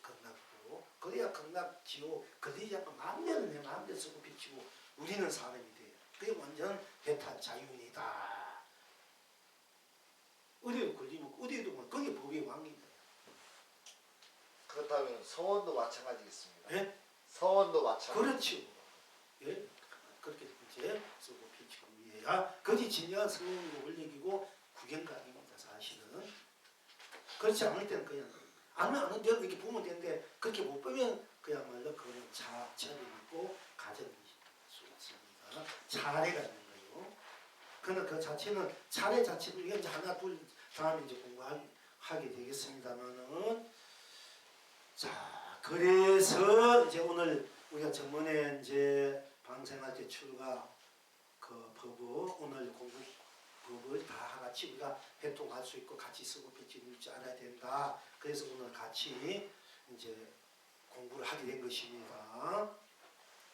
건강도. 그래야 건강 지옥 걸리지 않고 마음대로 내 마음대로 쓰고 비치고 우리는 사람이 돼. 그게 완전 해탈 자유이다. 어디에 걸리면 어디에도 뭐 그게 법의 왕이다. 그렇다면 서원도 마찬가지겠습니다. 예? 서원도 마찬가지. 그렇죠. 예? 그렇게 이제 쓰고 비치고 위에야 그것이 진정한 성령으로 올리기고 구경각입니다. 사실은. 그렇지 않을 때는 그냥 아는 대로 이렇게 보면 되는데 그렇게 못 보면 그야말로 그거는 차별이 있고 가정일 수가 있습니다. 차례가 있는 거예요. 그러나 그 자체는 차례 자체는 이제 하나 둘 다음에 이제 공부하게 되겠습니다만은 자 그래서 이제 오늘 우리가 저번에 이제 방생할 때 출가 그 법을 오늘 공부 법을 다 같이 우리가 해통할 수 있고 같이 쓰고 펼칠 줄 알아야 된다. 그래서 오늘 같이 이제 공부를 하게 된 것입니다.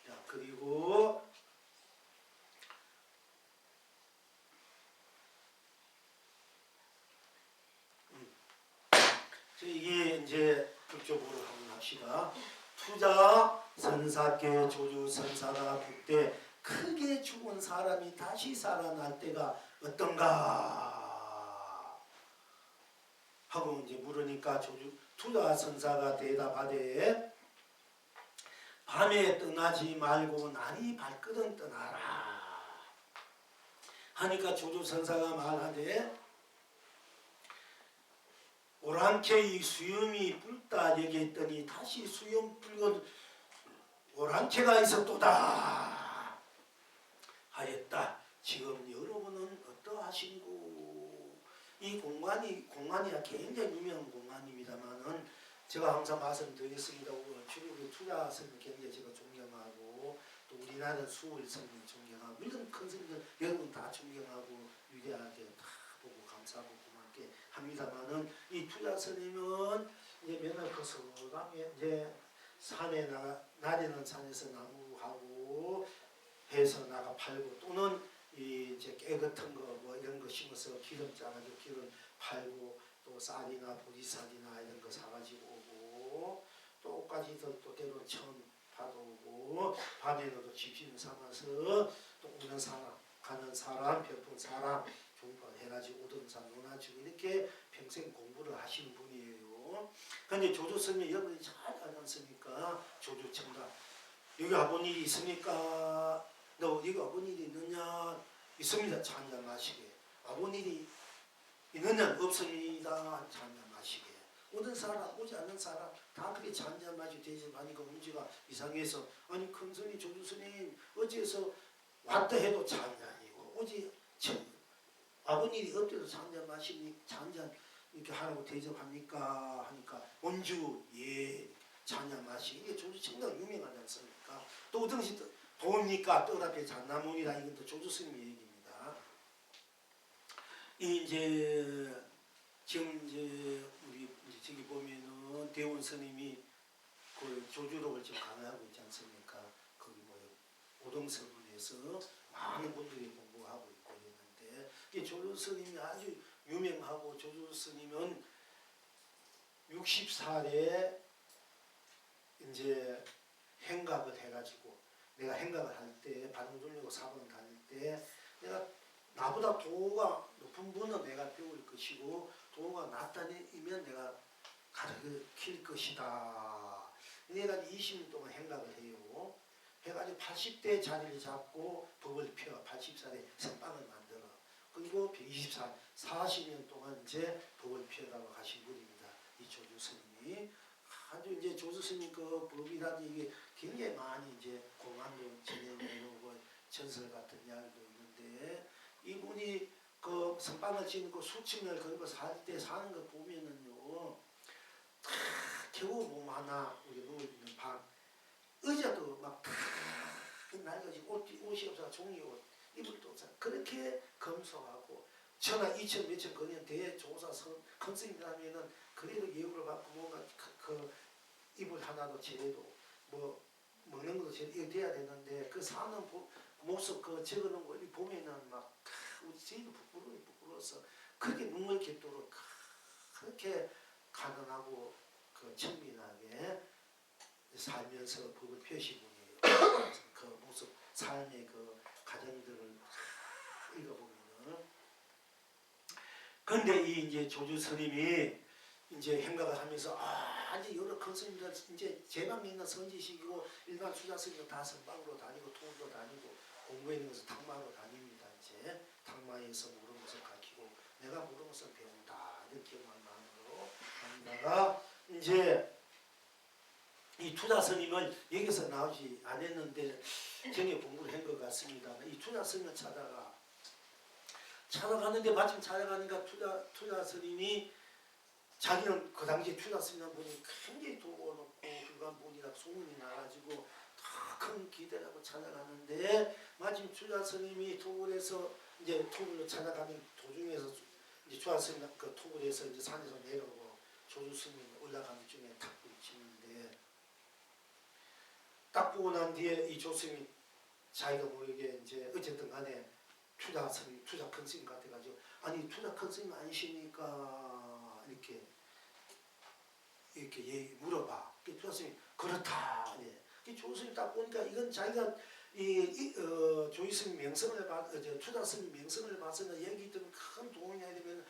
자, 그리고 이게 이제 그쪽으로 한번 합시다. 투자 선사께 조주 선사가 그때 크게 죽은 사람이 다시 살아날 때가 어떤가 하고 이제 물으니까 투자 선사가 대답하되 밤에 떠나지 말고 날이 밝거든 떠나라 하니까 조주 선사가 말하되 오랑캐의 수염이 붉다 얘기했더니 다시 수염 붉은 오랑캐가 있었도다 하였다. 지금 여러분은 어떠하신고? 이 공간이야 굉장히 유명한 공간입니다만은 제가 항상 말씀드리겠습니다. 주로 투자선을 굉장히 제가 존경하고 또 우리나라 수월 선을 존경하고 이런 큰 선들 여러분 다 존경하고 위대하게 다 보고 감사하고 고맙게 합니다만은 이 투자선이면 이제 맨날 그 서강에 이제 산에 낮에는 산에서 나무하고 해서 나가 팔고 또는 이제 깨끗한 거 뭐 이런 거 심어서 기름 짜가지고 기름 팔고 또 쌀이나 보리쌀이나 이런 거 사가지고 오고 또 옷가지도 또 때로 처음 받아오고 밤에는 또 집심 삼아서 또 오는 사람 가는 사람 별풍 사람 종파 해가지고 오던 사람 논하시고 이렇게 평생 공부를 하시는 분이에요. 그런데 조조스님이 여러분이 잘 알지 않습니까? 조조청각 여기 아본 일이 있습니까? 너 여기 아본 일이 있느냐? 있습니다. 잔잔 마시게. 아본 일이 있느냐? 없습니다. 잔잔 마시게. 오는 사람, 오지 않는 사람 다 그렇게 잔잔 마시고 대접하니까 문제가 이상해서 아니 큰스님 조주스님 어제서 왔다 해도 잔잔이고 오지 아본 일이 없대도 잔잔 마시니 잔잔 이렇게 하라고 대접합니까? 하니까 원주 예 잔잔 마시기 이게 조주청각 유명하지 않습니까? 또 어떤 것이 도입니까? 떡 앞에 잣나무니라 이건 또 조주스님 얘기입니다. 이제 지금 이제 우리 이제 저기 보면은 대원 스님이 그 조주록을 지금 강의하고 있지 않습니까? 거기 뭐 오동서분에서 많은 분들이 공부하고 있고 있는데 이 조주 스님이 아주 유명하고 조주 스님은 60살에 이제 행각을 해가지고 내가 행각을 할 때 반응 돌리고 사번 다닐 때 내가 나보다 도가 높은 분은 내가 배울 것이고 도가 낮다면 내가 가르칠 것이다. 내가 20년 동안 행각을 해요. 해가지고 80대 자리를 잡고 법을 펴 80살에 선방을 만들어. 그리고 120살 40년 동안 이제 법을 펴라고 하신 분입니다. 이 조주 스님이. 아주 이제 조주 스님 그 법이라는 이게 굉장히 많이 이제 공안도 전해내고 전설 같은 이야기도 있는데 이분이 그 선방을 짓고 수층을 걸고 살 때 사는 거 보면은요 다 겨우 몸 하나 우리 누워 있는 방 의자도 막 다 낡아지고 옷이 없어서 종이옷 입을 도 없어 그렇게 검소하고 천하 2천 몇천 건년 대조사 큰 스님이라면은 그래도 예우를 받고 뭔가 그 이불 하나도 제대로 뭐 먹는 것도 제대로 돼야 되는데 그 사는 모습 그 적어놓은 거 보면은 막 우리 저희도 부끄러워서 그렇게 눈물 깃도록 그렇게 가난하고 그 천민하게 살면서 법을 펴시군요. 그 모습 삶의 그 가정들을 읽어보면은 근데 이 이제 조주 스님이 이제 행각을 하면서 이제 여러 큰 스님들 이제 제방 있는 선지식이고 일반 수자 스님도 다 선방으로 다니고 통으로 다니고 공부에 있는 것을 탁마로 다닙니다. 이제 탁마에서 모르는 것을 가르치고 내가 모르는 것을 배운다 이렇게 마음으로 한다가 이제 이 투자 스님은 여기서 나오지 않았는데 정에 공부를 한 것 같습니다. 이 투자 스님을 찾아가는데 마침 찾아가니까 투자 스님이 자기는 그 당시에 투자 스님을 보니 굉장히 도고 높고 훌륭한 분이라 소문이 나가지고 더 큰 기대를 하고 찾아가는데 마침 투자 스님이 토굴에서 이제 토굴로 찾아가는 도중에서 이제 투자 스님 그 토굴에서 이제 산에서 내려오고 조주 스님 올라가는 중에 탁 부딪히는데 딱 보고 난 뒤에 이 조스님이 자기가 모르게 이제 어쨌든 간에 투자 큰 스님 같아가지고 아니 투자 큰 스님 아니십니까 이렇게 물어봐. 투자 스님이 그렇다. 예. 조스님이 딱 보니까 이건 자기가 조이 스님 명성을 투자 스님 명성을 봐서는 여기 있던 큰 도움이 되면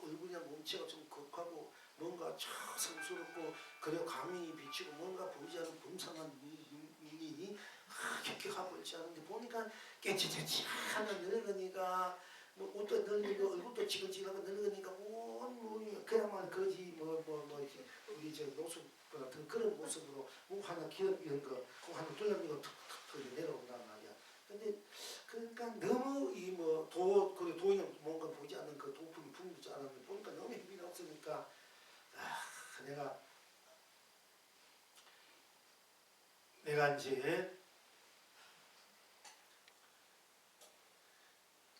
얼굴이나 몸체가 좀 극하고 뭔가 참 성스럽고 그리고 가면이 비치고 뭔가 보이지 않는 범상한 눈이 격격하고 있지 않은데 보니까 깨치하는 늙으니까 뭐 옷도 늙고 얼굴도 지글지글하고 늙으니까 온 그야말로 거지 우리 저 노숙보다 더 그런 모습으로 목 하나 이런 거 하나 뚫려지고 툭툭 내려온단 말이야. 근데 그러니까 너무 그리고 도인은 뭔가 보지 않는 그 도품이 품지 않았는데 보니까 너무 힘이 없으니까 내가 이제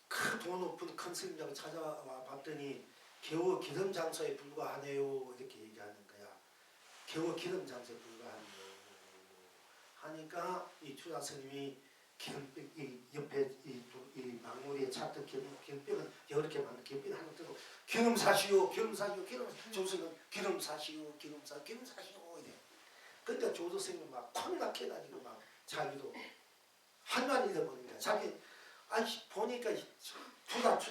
그 돈 높은 큰 스님하고 찾아와 봤더니 겨우 기름 장사에 불과하네요 이렇게 얘기하는 거야. 겨우 기름 장사에 불과하네요 하니까 이 투자 스님이 기름병 이 옆에 이 망우리에 찼던 기름병은 이렇게 만든 기름병 하나 들고 기름 사시오 조스는 기름 사시오 이래. 그러니까 조조 스님은 막 콱 막혀가지고 막 자기도 할 말이 잃어버린 거야. 자기 보니까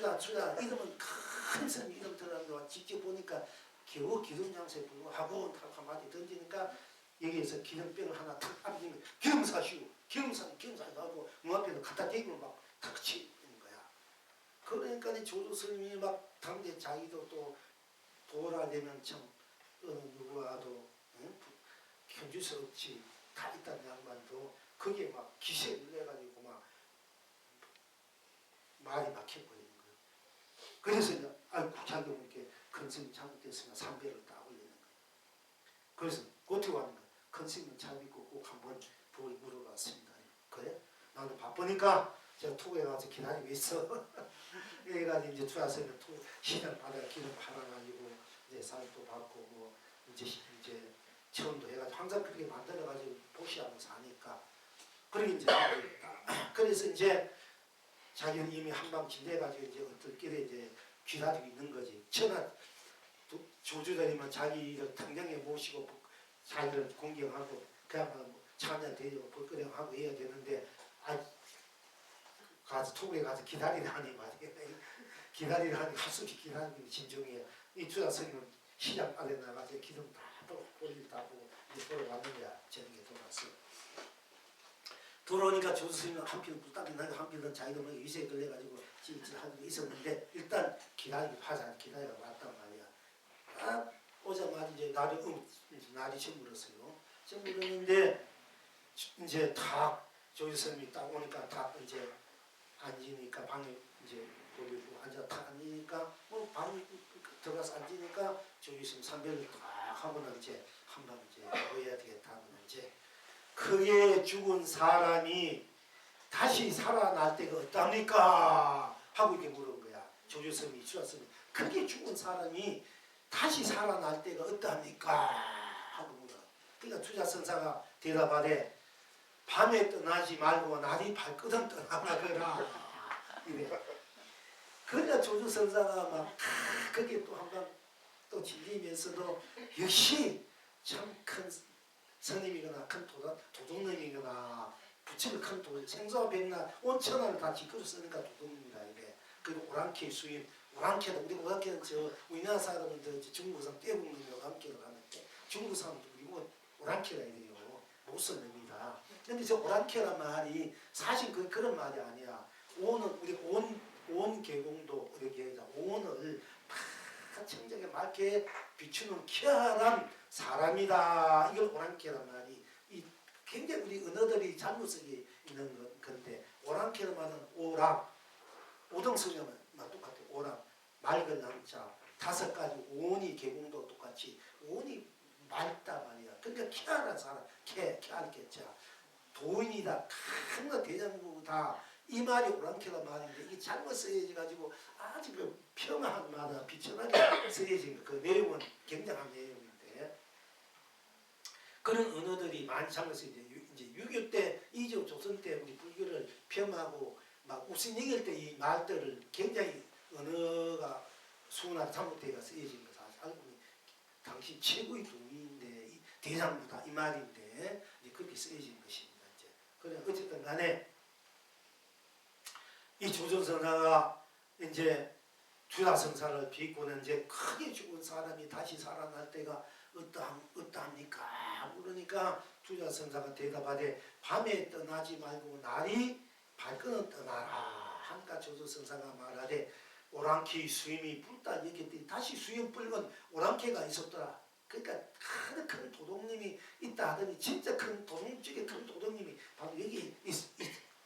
투자 이름은 큰 스님 이름 들어가지고 직접 보니까 겨우 기름 장사에 불구하고 한마디 던지니까 여기에서 기름병을 하나 탁 앞에 기름 사시오 하고 문 앞에서 갖다 대고 막 탁 치는 거야. 그러니까 조조 스님이 막 당대 자기도 또 도라내면 참 누구와도 견줄 수 없지 다 있다는 양반도 거기에 막 기세에 눌려가지고 막 말이 막혀버리는 거예요. 그래서 자기가 이렇게 큰 스님 잘못됐으면 삼배를 딱 올리는 거예요. 그래서 어떻게 하는 거예요? 큰 스님 잘 믿고 꼭 한번 부을 물어봤습니다. 그래? 나는 바쁘니까 제가 투구에 가서 기다리고 있어. 그래가지고 이제 투자스님 시장 받아 기름 팔아가지고 이제 쌀도 받고 뭐 이제 체험도 해가지고 항상 그렇게 만들어가지고 보시하고 사니까 그렇게 이제 하고 있다. 그래서 이제 자기는 이미 한방 지내가지고 이제 어떨 길에 이제 기다리고 있는 거지. 천하 조주들이면 자기를 당장에 모시고 자기를 공경하고 그야말로 찬양 대접하고 볼거리하고 해야 되는데 가서 토굴에 가서 기다리라니 말이야. 기다리라니 한숨씩 기다리는 진정이에요. 이 투자 스님은 시장 안에 나가서 기름 다 볼일 다 보고 이제 돌아왔는 거야. 저녁에 돌아왔어. 돌아오니까 조수 스님은 한편 불닭이 나고 한편은 자기도 뭐 위세에 걸려가지고 찔찔하고 있었는데 일단 기다리고 하자 기다려 왔단 말이야. 오자마자 이제 날이 저물었어요. 저물었는데 이제 다 조수 스님이 딱 오니까 다 이제 앉으니까 방에 이제 돌리고 앉아 딱 앉으니까 뭐 방에 들어가서 앉으니까 조수 스님 삼배를 딱 하고는 이제 한번 이제 보여야 되겠다 하면 이제 그의 죽은 사람이 다시 살아날 때가 어떠합니까? 하고 이렇게 물은 거야. 조조스님이 주셨으니 크게 죽은 사람이 다시 살아날 때가 어떠합니까? 하고 물어. 그러니까 주자선사가 대답하되 밤에 떠나지 말고 날이 밝거든 떠나거라. 이래. 그러니까 조조선사가 막 그게 또 한번 또 질리면서도 역시 참 큰 스님이거나 큰 도둑놈이거나 부처를 큰 생사와 백날 온 천하를 다 지켜서 쓰니까 도둑놈이다 이게. 그리고 오랑캐 수임 오랑캐도 우리 오랑캐는 저 우리나라 사람은 저 중국 사람 떼국놈이 오랑캐로 가는데 중국 사람도 우리 오랑캐라 이래요. 못쓴 놈이다. 근데 저 오랑캐란 말이 사실 그런 말이 아니야. 오는 우리 온 계공도 이렇게 온을 다 청정에 맑게 비추는 키아란 사람이다. 이걸 오랑캐란 말이 이 굉장히 우리 언어들이 잘못 쓰기 있는 건데 오랑캐란 말은 오랑 오등성형은 똑같아요. 오랑 맑은 남자 5가지 온이 계공도 똑같이 온이 맑다 말이야. 그러니까 키아란 사람 키아르겠자 도인이다 큰 대장부다 이 말이 오랑캐란 말인데 이게 잘못 쓰여져 가지고 아주 그 평화한 말은 비천하게 쓰여진 그 내용은 굉장한 내용인데 그런 언어들이 많이 잘못서 이제 6.25 때 이조 조선 때 우리 불교를 폄하하고 막 우스닝일 때 이 말들을 굉장히 언어가 순화가 잘못되어 쓰여진 거 사실 알고 보니 당신 최고의 도인인데 대장부다 이 말인데 이제 그렇게 쓰여진 것입니다. 이제 그래 어쨌든 간에 이 조조선사가 이제 주야성사를 빚고는 이제 크게 죽은 사람이 다시 살아날 때가 어떠합니까? 그러니까 주야성사가 대답하되 밤에 떠나지 말고 날이 밝거든 떠나라. 한가 조조성사가 말하되 오랑캐 수임이 불다 얘기했더니 다시 수임 붉은 오랑캐가 있었더라. 그러니까 큰 도둑님이 있다 하더니 진짜 큰 도둑 중에 큰 도둑님이 바로 여기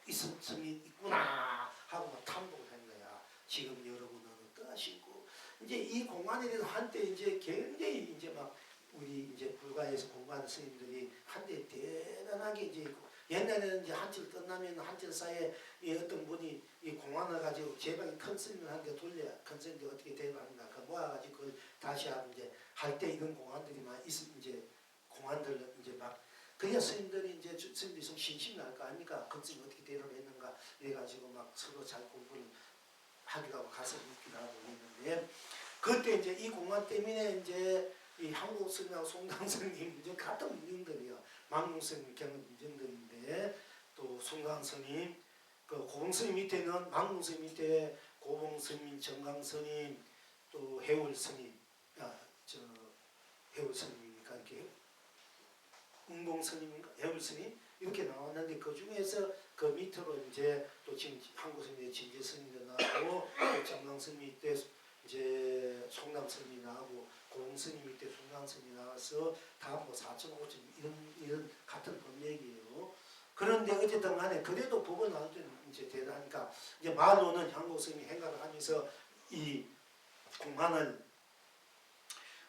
있음이 있구나 하고 탐복을 한 거야. 지금 여러분은 어떠하시고 이제 이 공간에 대해서 한때 이제 굉장히 이제 막 우리 이제 불가에서 공부하는 스님들이 한때 대단하게 이제 옛날에는 이제 한철 끝나면 한철 사이에 이 어떤 분이 이 공안을 가지고 제방에 큰 스님을 한테 돌려 큰 스님들 어떻게 대답하는가 그 모아가지고 그걸 다시 하고 이제 할 때 이런 공안들이 막 있으면 이제 공안들 이제 막 그래야 스님들이 이제 스님들이 좀 신심이 날 거 아닙니까? 그 스님 어떻게 대답했는가 이래가지고 막 서로 잘 공부를 하기도 하고 가서 묻기도 하고 있는데 그때 이제 이 공안 때문에 이제 이 한국 스님하고 송당 스님 이제 같은 문명들이요. 망룡 스님 경은 문명들인데 또 송당 스님 그 고봉 스님 밑에는 망룡 스님 밑에 고봉 스님, 정강 스님 또 해월 스님 저 해월 스님이니까 이렇게 운봉 스님인가 해월 스님 이렇게 나왔는데 그 중에서 그 밑으로 이제 또 지금 한국 스님의 진제 스님도 나오고 또 정강 스님 밑에 이제 송남 스님이 나오고 고봉 스님 밑에 송강 스님이 나와서 다 뭐 4천 5천 이런 같은 법맥이에요. 그런데 어쨌든 간에 그래도 법을 나올 때는 이제 대단하니까 이제 말로는 한국 스님이 행각을 하면서 이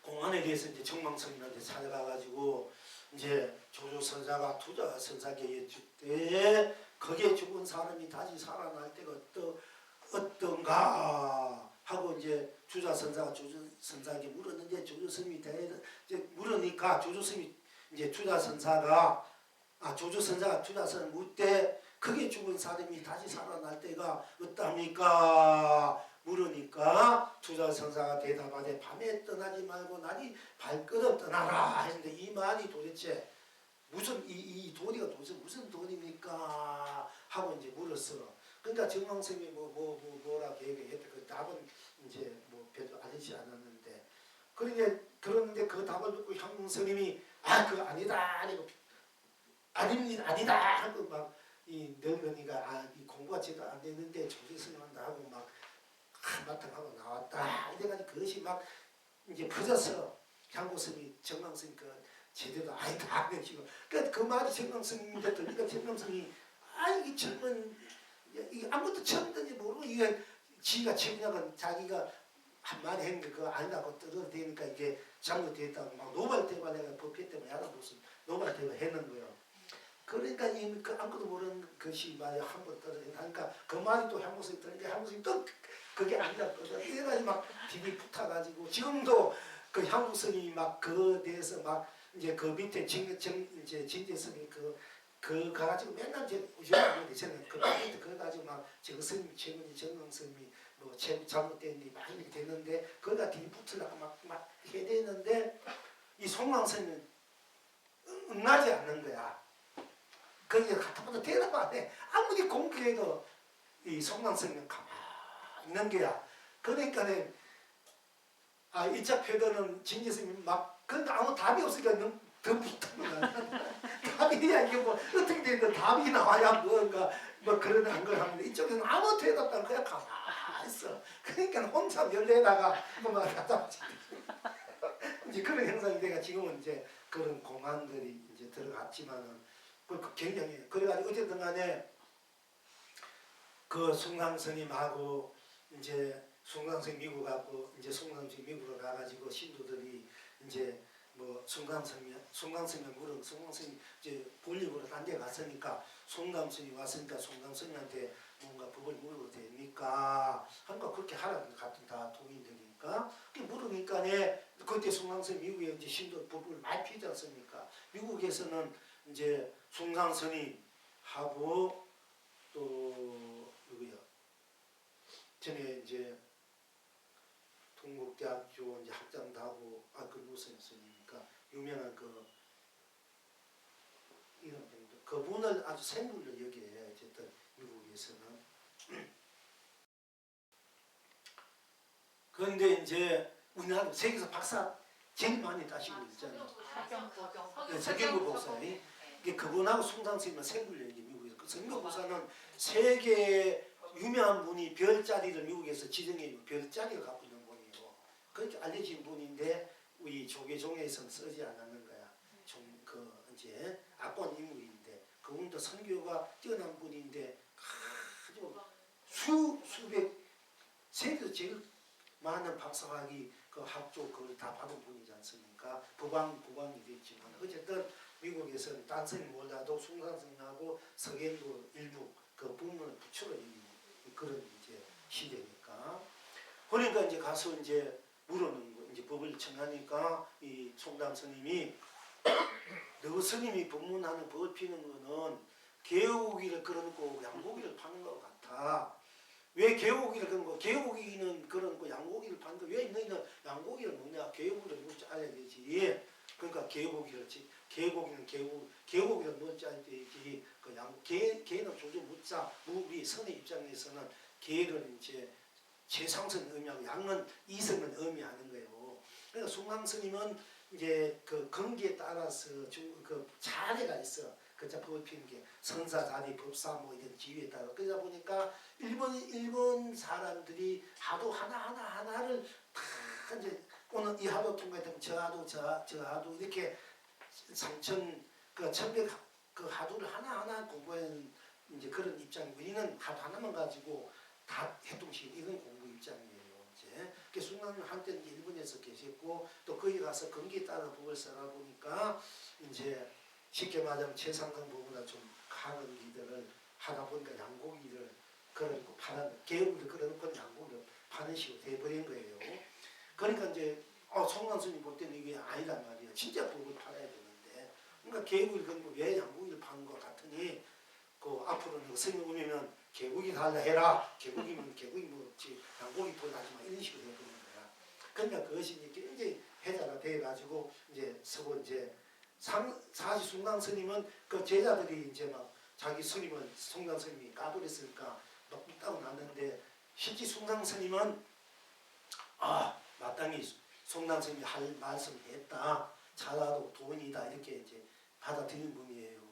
공안에 대해서 이제 정망 스님한테 찾아가가지고 이제 조조선사가 투자선사계에 죽되 거기에 죽은 사람이 다시 살아날 때가 어떤가 하고 이제 주자선사가 조조선사에게 물었는데 조조스님이 이제 물으니까 조조스님이 이제 조조선사가 투자선을 묻되 거기에 죽은 사람이 다시 살아날 때가 어떠합니까? 물으니까 투자선사가 대답하되 밤에 떠나지 말고 날이 밝거든 떠나라 했는데 이 말이 도대체 무슨 이 도리가 도대체 무슨 도리입니까? 하고 이제 물었어. 그러니까 정왕스님이 뭐라 계획했대. 그 답은 이제 뭐 별로 알리지 않았는데 그런데 그 답을 듣고 향스님이 그거 아니다 아니고 아니다 하고 막 이 늙은이가 이 공부가 제대로 안 됐는데 조지스님 한다 하고 막 한바탕하고 나왔다. 이래가지고 그것이 막 이제 퍼졌어. 향고스님이 정강스님 그 제대로 아니다 하시고 그 말이 정강스님인데 들니까 정강스님이 이게 젊은 이게 아무것도 처음 듣는지 모르고 이게 지가 책략은 자기가 한 마디 했는데 그거 아니라고 떨어대니까 이게 잘못됐다고 막 노발대발 내가 법회 때문에 야단 무슨 노발대발 했는 거예요. 그러니까 그 아무것도 모르는 것이 말이야 한번 떨어진다니까 그 말이 또 향고스님 들으니까 향고스님 또 그게 아니었거든. 이래가지고 막 디비 붙어가지고 지금도 그 향국 스님이 막 그거에 대해서 막 이제 그 밑에 이제 진제 스님 그 가가지고 맨날 이제 우주하는데 저는 그 밑에 그거 가지고 막 저 스님 최근에 정릉 스님이 뭐 잘못된 일이 많이 이렇게 됐는데 그거다 디비 붙으려고 막 해야 되는데 이 송광 스님은 응하지 않는 거야. 그게 갖다 보다 대답 안 해. 아무리 공부해도 이 송광 스님은 가만히 있는 거야. 그러니까는 아 1차 표현은 진제 스님이 막 근데 아무 답이 없으니까 더 붙는 거야. 답이야 이게 뭐 어떻게 되든 답이 나와야 뭔가 뭐 그런 한걸 하는데 이쪽에는 아무 대답도 안 그냥 가만히 있어. 그러니까 혼자 열내다가 뭐막 갖다 이제 그런 현상이 내가 지금은 이제 그런 공안들이 이제 들어갔지만은 그 굉장히 그래가지고 어쨌든 간에 그 송광스님하고 이제 송광스님 미국 가고 이제 송광스님 미국으로 가가지고 신도들이 이제 뭐 송광스님 물은 송광스님 이제 본립으로 딴 데 갔으니까 송광스님이 왔으니까 송광스님한테 뭔가 법을 물어도 됩니까? 하니까 그렇게 하라고 같은 다 동인들이니까 그렇게 물으니까네 그때 송광스님 미국에 이제 신도 법을 많이 피지 않습니까? 미국에서는 이제 송광스님 하고 또 누구요? 전에 이제 동국대학교 이제 학장도 하고 그 무슨 스님이니까 유명한 그 이런 분들 그분을 아주 생물로 여기에 어쨌든 미국에서는 그런데 이제 우리나라 세계에서 박사 제일 많이 따시고 있잖아요. 서경구 목사. 이게 그분하고 송광스님은 생물로 여기 미국에서 그 서경구 목사는 세계 유명한 분이 별자리를 미국에서 지정해 별자리를 갖고 있는 분이에요. 그렇게 알려진 분인데 우리 조계종에서는 쓰지 않았는 거야. 그 이제 악권 인물인데 그분도 선교가 뛰어난 분인데 아주 수백 세계에서 제일 많은 박사학위 그 학조 그걸 다 받은 분이지 않습니까? 부방이 됐지만 어쨌든 미국에서는 딴 스님 몰라도 송광스님하고 서경구 일부 그 부문을 붙여서 그런 이제 시대니까. 그러니까 이제 가서 이제 물어는 거 이제 법을 청하니까 이 송담 스님이 너 스님이 법문하는 법을 피는 거는 개고기를 걸어놓고 양고기를 파는 것 같아. 왜 개고기를 그런 거? 개고기는 그런 거 양고기를 파는 거 왜 너희는 양고기를 먹냐? 개고기를 먹지 않아야 되지. 그러니까 개고기는 먹지 않아야 되지. 그 개는 조금 묻자. 우리 선의 입장에서는 개를 이제 최상승 의미하고 양은 이성을 의미하는 거예요. 그러니까 송광스님은 이제 그 건기에 따라서 그 자리가 있어. 그자 법을 피는 게 선사 자리, 법사 뭐 이런 지위에 따라 그러다 보니까 일본 사람들이 하도 하나를 다 이제 오늘 이 하도 통과되면 저 하도 이렇게 1100 그 하도를 하나하나 공부하는 이제 그런 입장이고 우리는 하도 하나만 가지고 다 해동식 이런 공부 입장이에요. 이제 그 순간 한때는 일본에서 계셨고 또 거기 가서 건기에 따라 법을 써라 보니까 이제 쉽게 말하면 최상급 부분보다 좀 강한 기들을 하다 보니까 양고기를 걸어놓고 개고기를 걸어놓고 양고기를 파는 식으로 돼버린 거예요. 그러니까 이제 송광스님 볼 때는 이게 아니란 말이에요. 진짜 법을 팔아야 되는데 그러니까 개고기를 걸고 왜 양고기를 파는 것 같으니 그 앞으로는 스님 오면 개고기 달라 해라. 개고기면 개고기 먹지 양고기 보다지 마 이런 식으로 돼버린 거야. 그러니까 그것이 이제 굉장히 해자가 돼가지고 이제 서고 이제 사실 송광스님은 그 제자들이 이제 막 자기 스님은 송광스님이 까버렸으니까 막 묻다고 났는데 실제 송광스님은 마땅히 송광스님이 할 말씀을 했다. 잘하도 돈이다 이렇게 이제 받아들인 분이에요.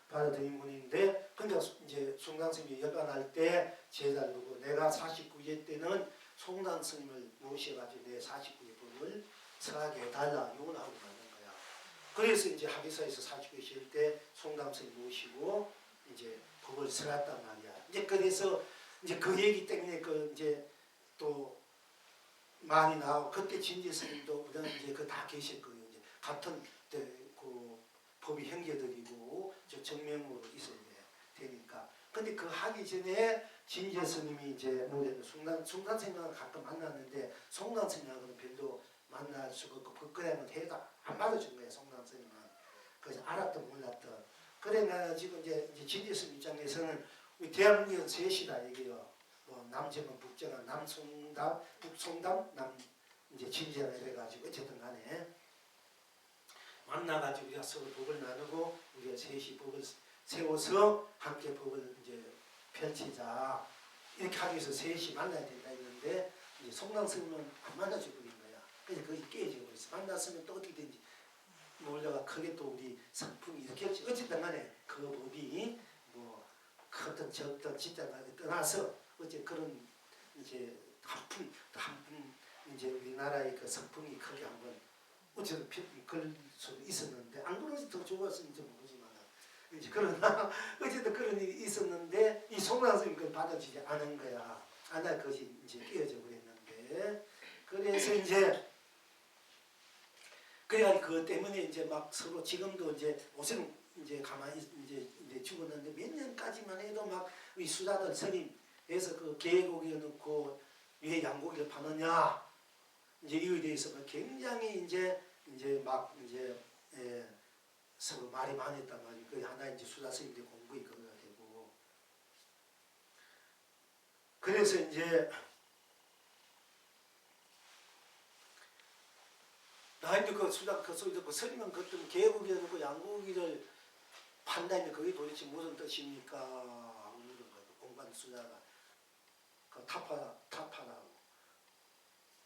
받아들인 분인데 근데 이제 송광스님이 열반할 때 제자를 보고 내가 49회 때는 송광스님을 모셔가지고 내 49회 법을 서하게 해달라 요원하고 가는 거야. 그래서 이제 합의사에서 49회 쉴 때 송광스님 모시고 이제 법을 써놨단 말이야. 이제 그래서 이제 그 얘기 때문에 그 이제 또 많이 나오고 그때 진지 스님도 이제 그 다 계실 거예요. 이제 같은 때 그 법이 형제들이고 저 정명으로 있어야 되니까 근데 그 하기 전에 진재 스님이 이제 뭐냐면 숭단 스님하고 가끔 만났는데 송단 스님하고는 별로 만날 수가 없고 그거야는 해도 안 받아준 거야 송단 스님은. 그래서 알았던 몰랐던. 그래 나 지금 이제 진재 스님 입장에서는 우리 대한민국은 셋이다 이게요. 뭐 남정은 북정은 남송담 북송담 남 이제 진재가 이래가지고 어쨌든 간에 만나가지고 우리가 서로 법을 나누고 우리가 셋이 법을 세워서 함께 법을 이제 펼치자 이렇게 하기 위해서 셋이 만나야 된다 했는데 이제 송랑 스님은 안 만나줘 버린 거야. 그래서 거기 깨져 버렸어. 만났으면 또 어떻게 된지 몰려가 크게 또 우리 성품이 이렇게 어쨌든 간에 그 법이 뭐 크든 적든 진짜가 떠나서 어째 그런 이제 한푼 이제 우리나라의 그 성품이 크게 한번 어쨌든 그럴 수도 있었는데 안 그러지 더 좋았을지 모르지만 이제 그러나 어쨌든 그런 일이 있었는데 이 송랑스님이 그걸 받아주지 않은 거야. 안 할 것이 이제 깨어져 버렸는데 그래서 이제 그래야 그것 때문에 이제 막 서로 지금도 이제 옷은 이제 가만히 이제 죽었는데 몇 년까지만 해도 막 이 수자들 스님에서 그 개고기를 넣고 왜 양고기를 파느냐 이제 이거에 대해서 굉장히 이제 막 이제 서로 말이 많았단 말이에요. 그 하나 이제 수자 스님들 공부에 그거가 되고 그래서 이제 나한테 그 수자 그 소리 듣고 스님은 그때 개고기를 넣고 양고기를 판다면 그게 도대체 무슨 뜻입니까? 공관 수자가 그 타파라고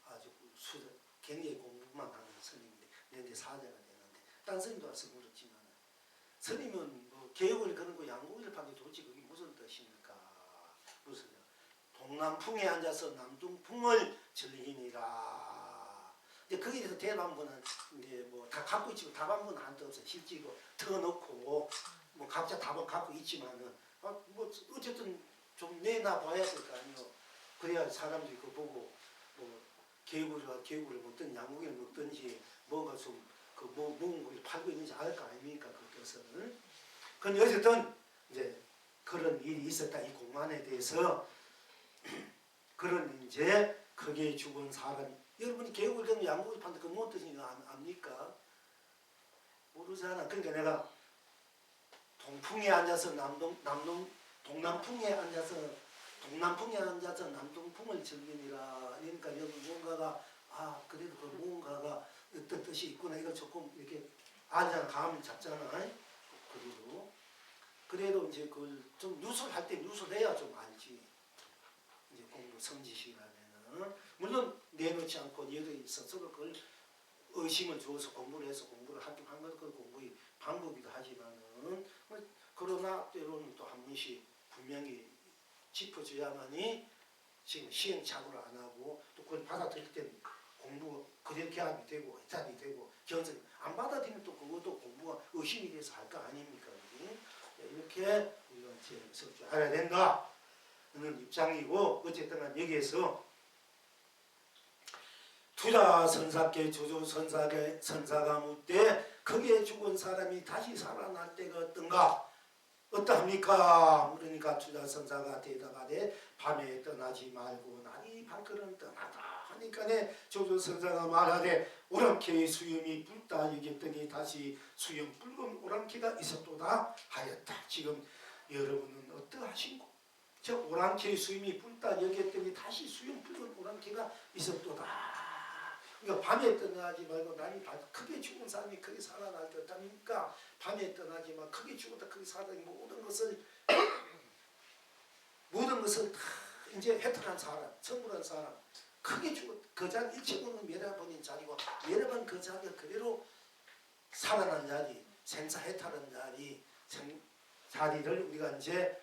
아주 수자 굉장히 공부만 하는 스님인데 내한테 사자가 되는데 딴 스님도 와서 물었지만 스님은 뭐 개고기를 그런 거 양고기를 판데 도대체 그게 무슨 뜻입니까? 무슨 동남풍에 앉아서 남동풍을 즐기니라. 이제 거기에 대해서 대반부는 이제 뭐 다 갖고 있지만 답안부는 한도 없어. 실제로 터놓고 뭐 각자 답은 갖고 있지만은 뭐 어쨌든 좀 내놔 봐야 될 거 아니요. 그래야 사람들이 그거 보고 뭐 개구를 먹든 양고기를 먹든지 뭐가 좀 그 뭐 먹은 고기를 팔고 있는지 알 거 아닙니까 그 것은. 근데 어쨌든 이제 그런 일이 있었다 이 공안에 대해서 그런 이제 거기에 죽은 사람 여러분이 개고기를 들면 양고기 판다 그 무슨 뜻인지 압니까? 모르잖아. 그러니까 내가 동풍에 앉아서 동남풍에 앉아서 남동풍을 즐기니라. 그러니까 여기 뭔가가 그래도 그 뭔가가 어떤 뜻이 있구나. 이걸 조금 이렇게 알잖아. 감을 잡잖아. 그래도 이제 그걸 좀 누설할 때 누설해야 좀 알지. 이제 공부 성지시라면은 물론 내놓지 않고 예를 있어서 그걸 의심을 주어서 공부를 해서 공부를 하긴 한 것 그 공부의 방법이기도 하지만은 그러나 때로는 또 한 번씩 분명히 짚어줘야만이 지금 시행착오를 안 하고 또 그걸 받아들일 때는 공부 그대로 개합이 되고 해답이 되고 견성 안 받아들이면 또 그것도 공부가 의심이 돼서 할 거 아닙니까? 이렇게 우리가 이제 쓸 줄 알아야 된다. 는 입장이고 어쨌든 여기에서 투자 선사께 조조 선사가 묻되 거기에 죽은 사람이 다시 살아날 때가 어떤가? 어떠합니까? 그러니까 투자 선사가 대답하되 밤에 떠나지 말고 날이 밝거든 떠나다 하니까 조조 선사가 말하되 오랑캐의 수염이 붉다 여겼더니 다시 수염 붉은 오랑캐가 있었도다 하였다. 지금 여러분은 어떠하신고? 저 오랑캐의 수염이 붉다 여겼더니 다시 수염 붉은 오랑캐가 있었도다. 그러니까 밤에 떠나지 말고 날이 크게 죽은 사람이 크게 살아날 것 같다니까 밤에 떠나지 마. 크게 죽었다 크게 살아나니 모든 것을 다 이제 해탈한 사람, 천불한 사람 크게 죽었 그 자리 일체고는 멸해버린 자리고 멸해본 그 자리가 그대로 살아난 자리, 생사해탈한 자리를 우리가 이제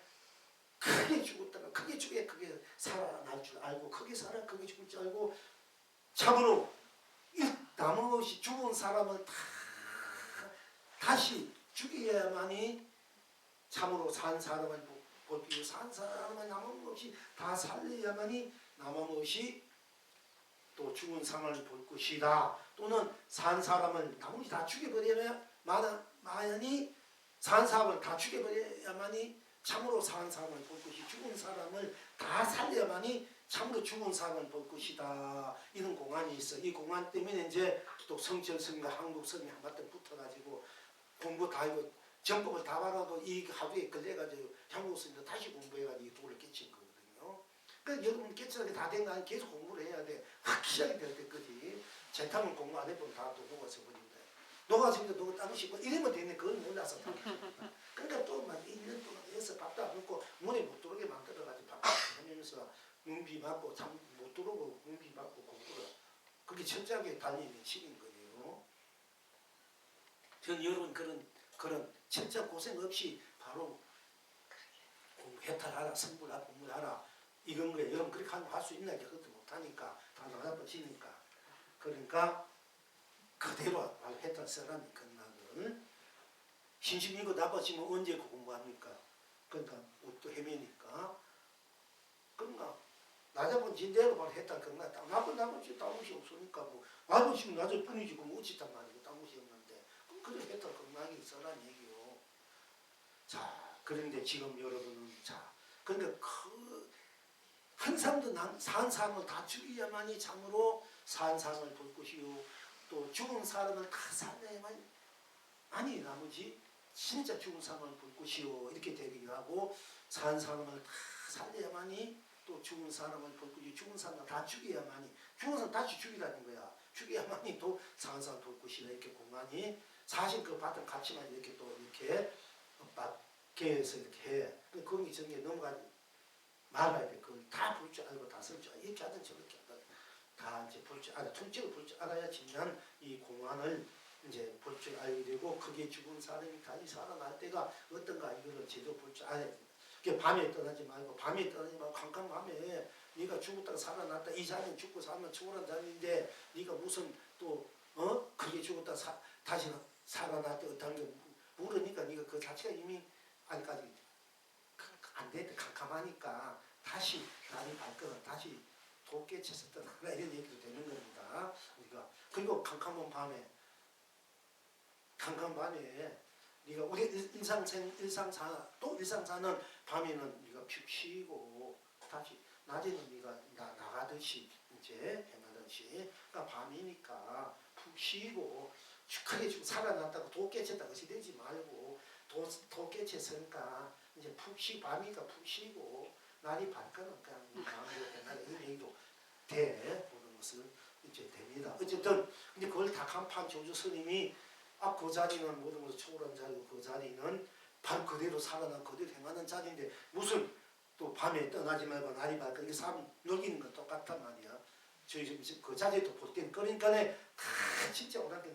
크게 죽었다가 크게 죽게 크게 살아날 줄 알고 크게 살아 크게 죽을 줄 알고 참으로 남없이 죽은 사람을 다시 죽여야만이 참으로 산 사람을 볼기고 산 사람을 남음없이 다 살려야만이 남음없이 또 죽은 상을 볼 것이다. 또는 산 사람을 나머지 다 죽여버려야만이 산 사람을 다 죽여버려야만이 참으로 사는 사람을 볼 것이 죽은 사람을 다 살려야만이 참으로 죽은 사람을 볼 것이다. 이런 공안이 있어. 이 공안 때문에 이제 또 성철스님과 한국스님이 한바탕 붙어가지고 공부 다 하고 전법을 다 받아도 이 하루에 걸려가지고 한국스님도 다시 공부해가지고 이 도를 깨친 거거든요. 그러니까 여러분 깨치하게 다 된 거 아니 계속 공부를 해야 돼. 확실하게 될 때까지. 재탕은 공부 안 해보면 다 또 녹아서 버린다. 녹아서 누구 땅을 고 이러면 되네. 그걸 몰라서 다. 그러니까 또막 1년 동안 해서 밥도 안 먹고 문에 못 들어오게 만들어가지고 밥도 하면서 문비 받고 참 못 들어오고 문비 받고 공부를 그게 철저하게 달리는 시기인 거예요. 전 여러분 그런 철저한 고생 없이 바로 공부 해탈하라, 성불하라, 공부하라 이런 거에 여러분 그렇게 할 수 있나? 그것도 못하니까 다 나가버지니까 그러니까 그대로 해탈 사람이 끝나는 신심 이거 나빠지면 언제 공부합니까? 그러니까 또 헤매니까 그러니까 낮아본 진대로 바로 해탈 끝나 나쁜 지 딴것이 없으니까 뭐 낮으시면 낮을 뿐이지 그럼 어찌단 말이고 딴것이 없는데 그럼 그래 해탈 끝나기 있어란 얘기요. 자 그런데 지금 여러분은 자 그러니까 한 사람도 산 사람을 다 죽여야만이 참으로 산 사람을 볼 것이요 또 죽은 사람을 다 살려야만 아니 나머지 진짜 죽은 사람을 볼 것이요 이렇게 되기도 하고 산 사람을 다 살려야만이 또 죽은 사람을 볼 것이요 죽은 사람을 다 죽여야만이 죽은 사람 다시 죽이라는 거야. 죽여야만이 또 산 사람 볼 것이라 이렇게 공안이 사실 그 받은 가치만 이렇게 또 이렇게 밖에서 이렇게 해. 거기 저기 넘어가지 말아야 돼. 그걸 다 볼 줄 알고 다 쓸 줄 알고 이렇게 하든 저렇게 하든 다 이제 볼 줄 알아. 통째로 볼 줄 알아야지만 이 공안을 이제 볼 줄 알게 되고 그게 죽은 사람이 다시 살아날 때가 어떤가 이거를 제대로 볼 줄 알아야 돼. 그게 밤에 떠나지 말고 캄캄밤에 네가 죽었다가 살아났다 이 자리는 죽고 살면 죽으란 자리인데 네가 무슨 또 그게 죽었다 다시 살아났다 어떤 게 모르니까 네가 그 자체가 이미 아직까지 안 돼. 캄캄하니까 다시 날이 밝거나 다시 도깨쳐서 떠나라 이런 얘기도 되는 겁니다. 우리가 그리고 캄캄한 밤에 네가 우리 일상 사는 밤에는 네가 푹 쉬고 다시 낮에는 네가 나가듯이 이제 해나듯이 그러니까 밤이니까 푹 쉬고 크게 살아났다고 도깨쳤다고 어찌 되지 말고 도 깨쳤으니까 이제 푹 쉬고 밤이니까 푹 쉬고 날이 밝거나 그냥 마음대로 이런 얘기도 돼 보는 것을 이제 됩니다. 어쨌든 근데 그걸 다 간판 조주 스님이 그 자리는 모든 것을 초월한 자리고 그 자리는 발 그대로 살아난 그대로 행하는 자리인데 무슨 또 밤에 떠나지 말고 날이 밝고 이게 사람 녹이는 건 똑같단 말이야. 저희 지금 그 자리에 또 볼 때는 그러니까 진짜 오락기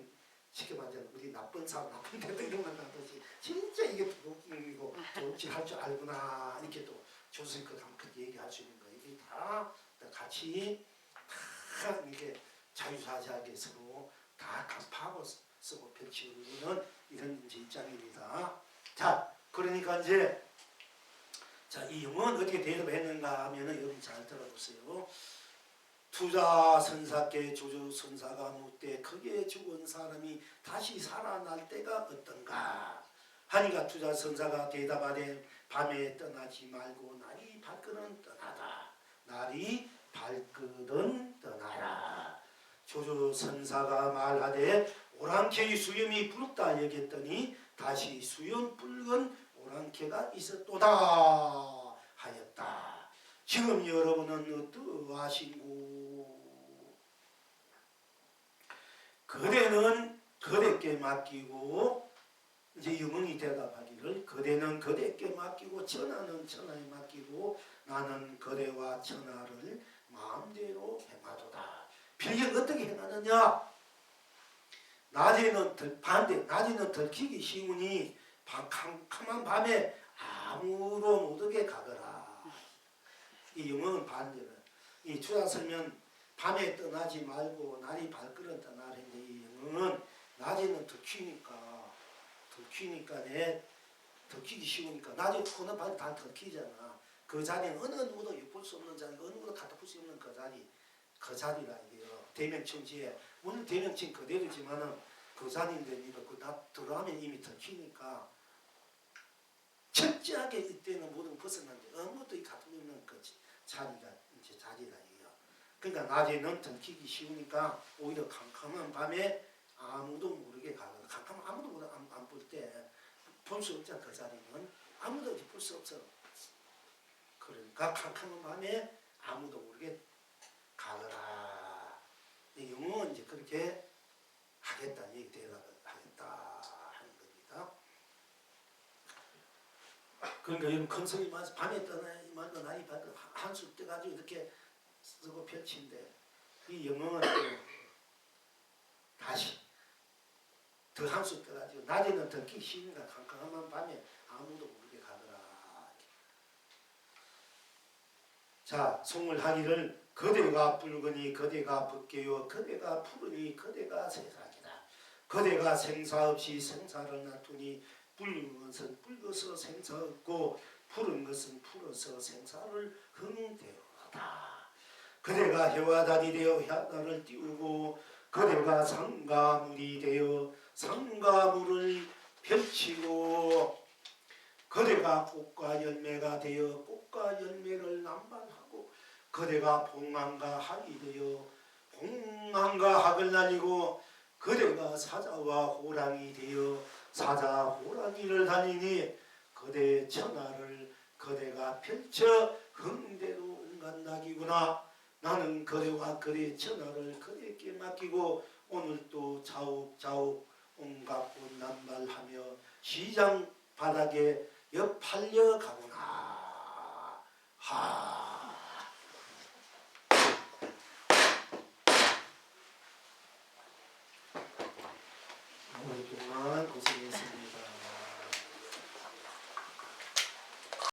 쉽게 말하자면 우리 나쁜 사람 나쁜 데도 이런 건 나듯이 진짜 이게 도둑이고 도둑질 줄 알구나 이렇게 또 조선그 얘기할 수 있는 거예요. 이게 다 같이 다 이렇게 자유자재하게 서로 다 간파하고 쓰고 펼치고 있는 이런 이제 입장입니다. 자, 그러니까 이제 자, 이 영은 어떻게 대답했는가 하면은 여러분 잘 들어보세요. 투자 선사께 조조 선사가 묻되 크게 죽은 사람이 다시 살아날 때가 어떤가 하니까 투자 선사가 대답하되 밤에 떠나지 말고 날이 밝거든 떠나다. 날이 밝거든 떠나라. 조조 선사가 말하되 오랑캐의 수염이 붉다 여겼더니 다시 수염 붉은 오랑캐가 있었도다 하였다. 지금 여러분은 어떠하신고? 그대는 그대께 맡기고 이제 유문이 대답하기를 그대는 그대께 맡기고 천하는 천하에 맡기고 나는 그대와 천하를 마음대로 행하도다. 빌경 어떻게 행하느냐? 낮에는 들키기 쉬우니 캄캄한 밤에 아무로 못 오게 가거라. 이 영어는 반대로 이 주자 설면 밤에 떠나지 말고 날이 밝거든 떠나는데 이 영어는 낮에는 들키기 쉬우니까 낮에 코는 밤에 다 들키잖아. 그 자리는 어느 누구도 엿볼 수 없는 자리, 어느 누구도 갖다 풀 수 없는 그 자리라 이게요. 대명청지에 물론 대명청 그대로지만은 그 자리인데 네가 그 낮 들어가면 이미 들키니까 철저하게 이때는 모든 벗어난데 아무것도 이 같은 없는 그 자리가 이제 자리라 이요. 그러니까 낮에는 들키기 쉬우니까 오히려 캄캄한 밤에 아무도 모르게 가거든. 캄캄한 아무도 안 볼 때 볼 수 없잖아. 그 자리는 아무도 볼 수 없어. 그러니까 캄캄한 밤에 아무도 모르게 가거라. 영어는 이제 그렇게 하겠다. 얘기 대답을 하겠다 하는 겁니다. 그러니까 이런 큰성이 많아서 밤에 떠나지 말고 날이 밝고 한수 떠가지고 이렇게 쓰고 펼친데 이 영어는 다시 더 한수 떠가지고 낮에는 듣기 쉬우니까 캄캄한 밤에 아무도 모르게 가더라. 자, 송을 하기를 그대가 붉으니 그대가 붉게요 그대가 푸르니 그대가 세상이다. 그대가 생사 없이 생사를 낳더니 붉은 것은 붉어서 생사 없고 푸른 것은 푸르서 생사를 흥대로하다. 그대가 해와 달이 되어 해달을 띄우고 그대가 산과 물이 되어 산과 물을 펼치고 그대가 꽃과 열매가 되어 꽃과 열매를 남발하고 그대가 봉황과 학이 되어 봉황과 학을 날리고 그대가 사자와 호랑이 되어 사자 호랑이를 다니니 그대의 천하를 그대가 펼쳐 흥대로 온갖 낙이구나. 나는 그대와 그대의 천하를 그대께 맡기고 오늘 또 자욱자욱 온갖 꽃 남발하며 시장 바닥에 엿팔려 가구나. 하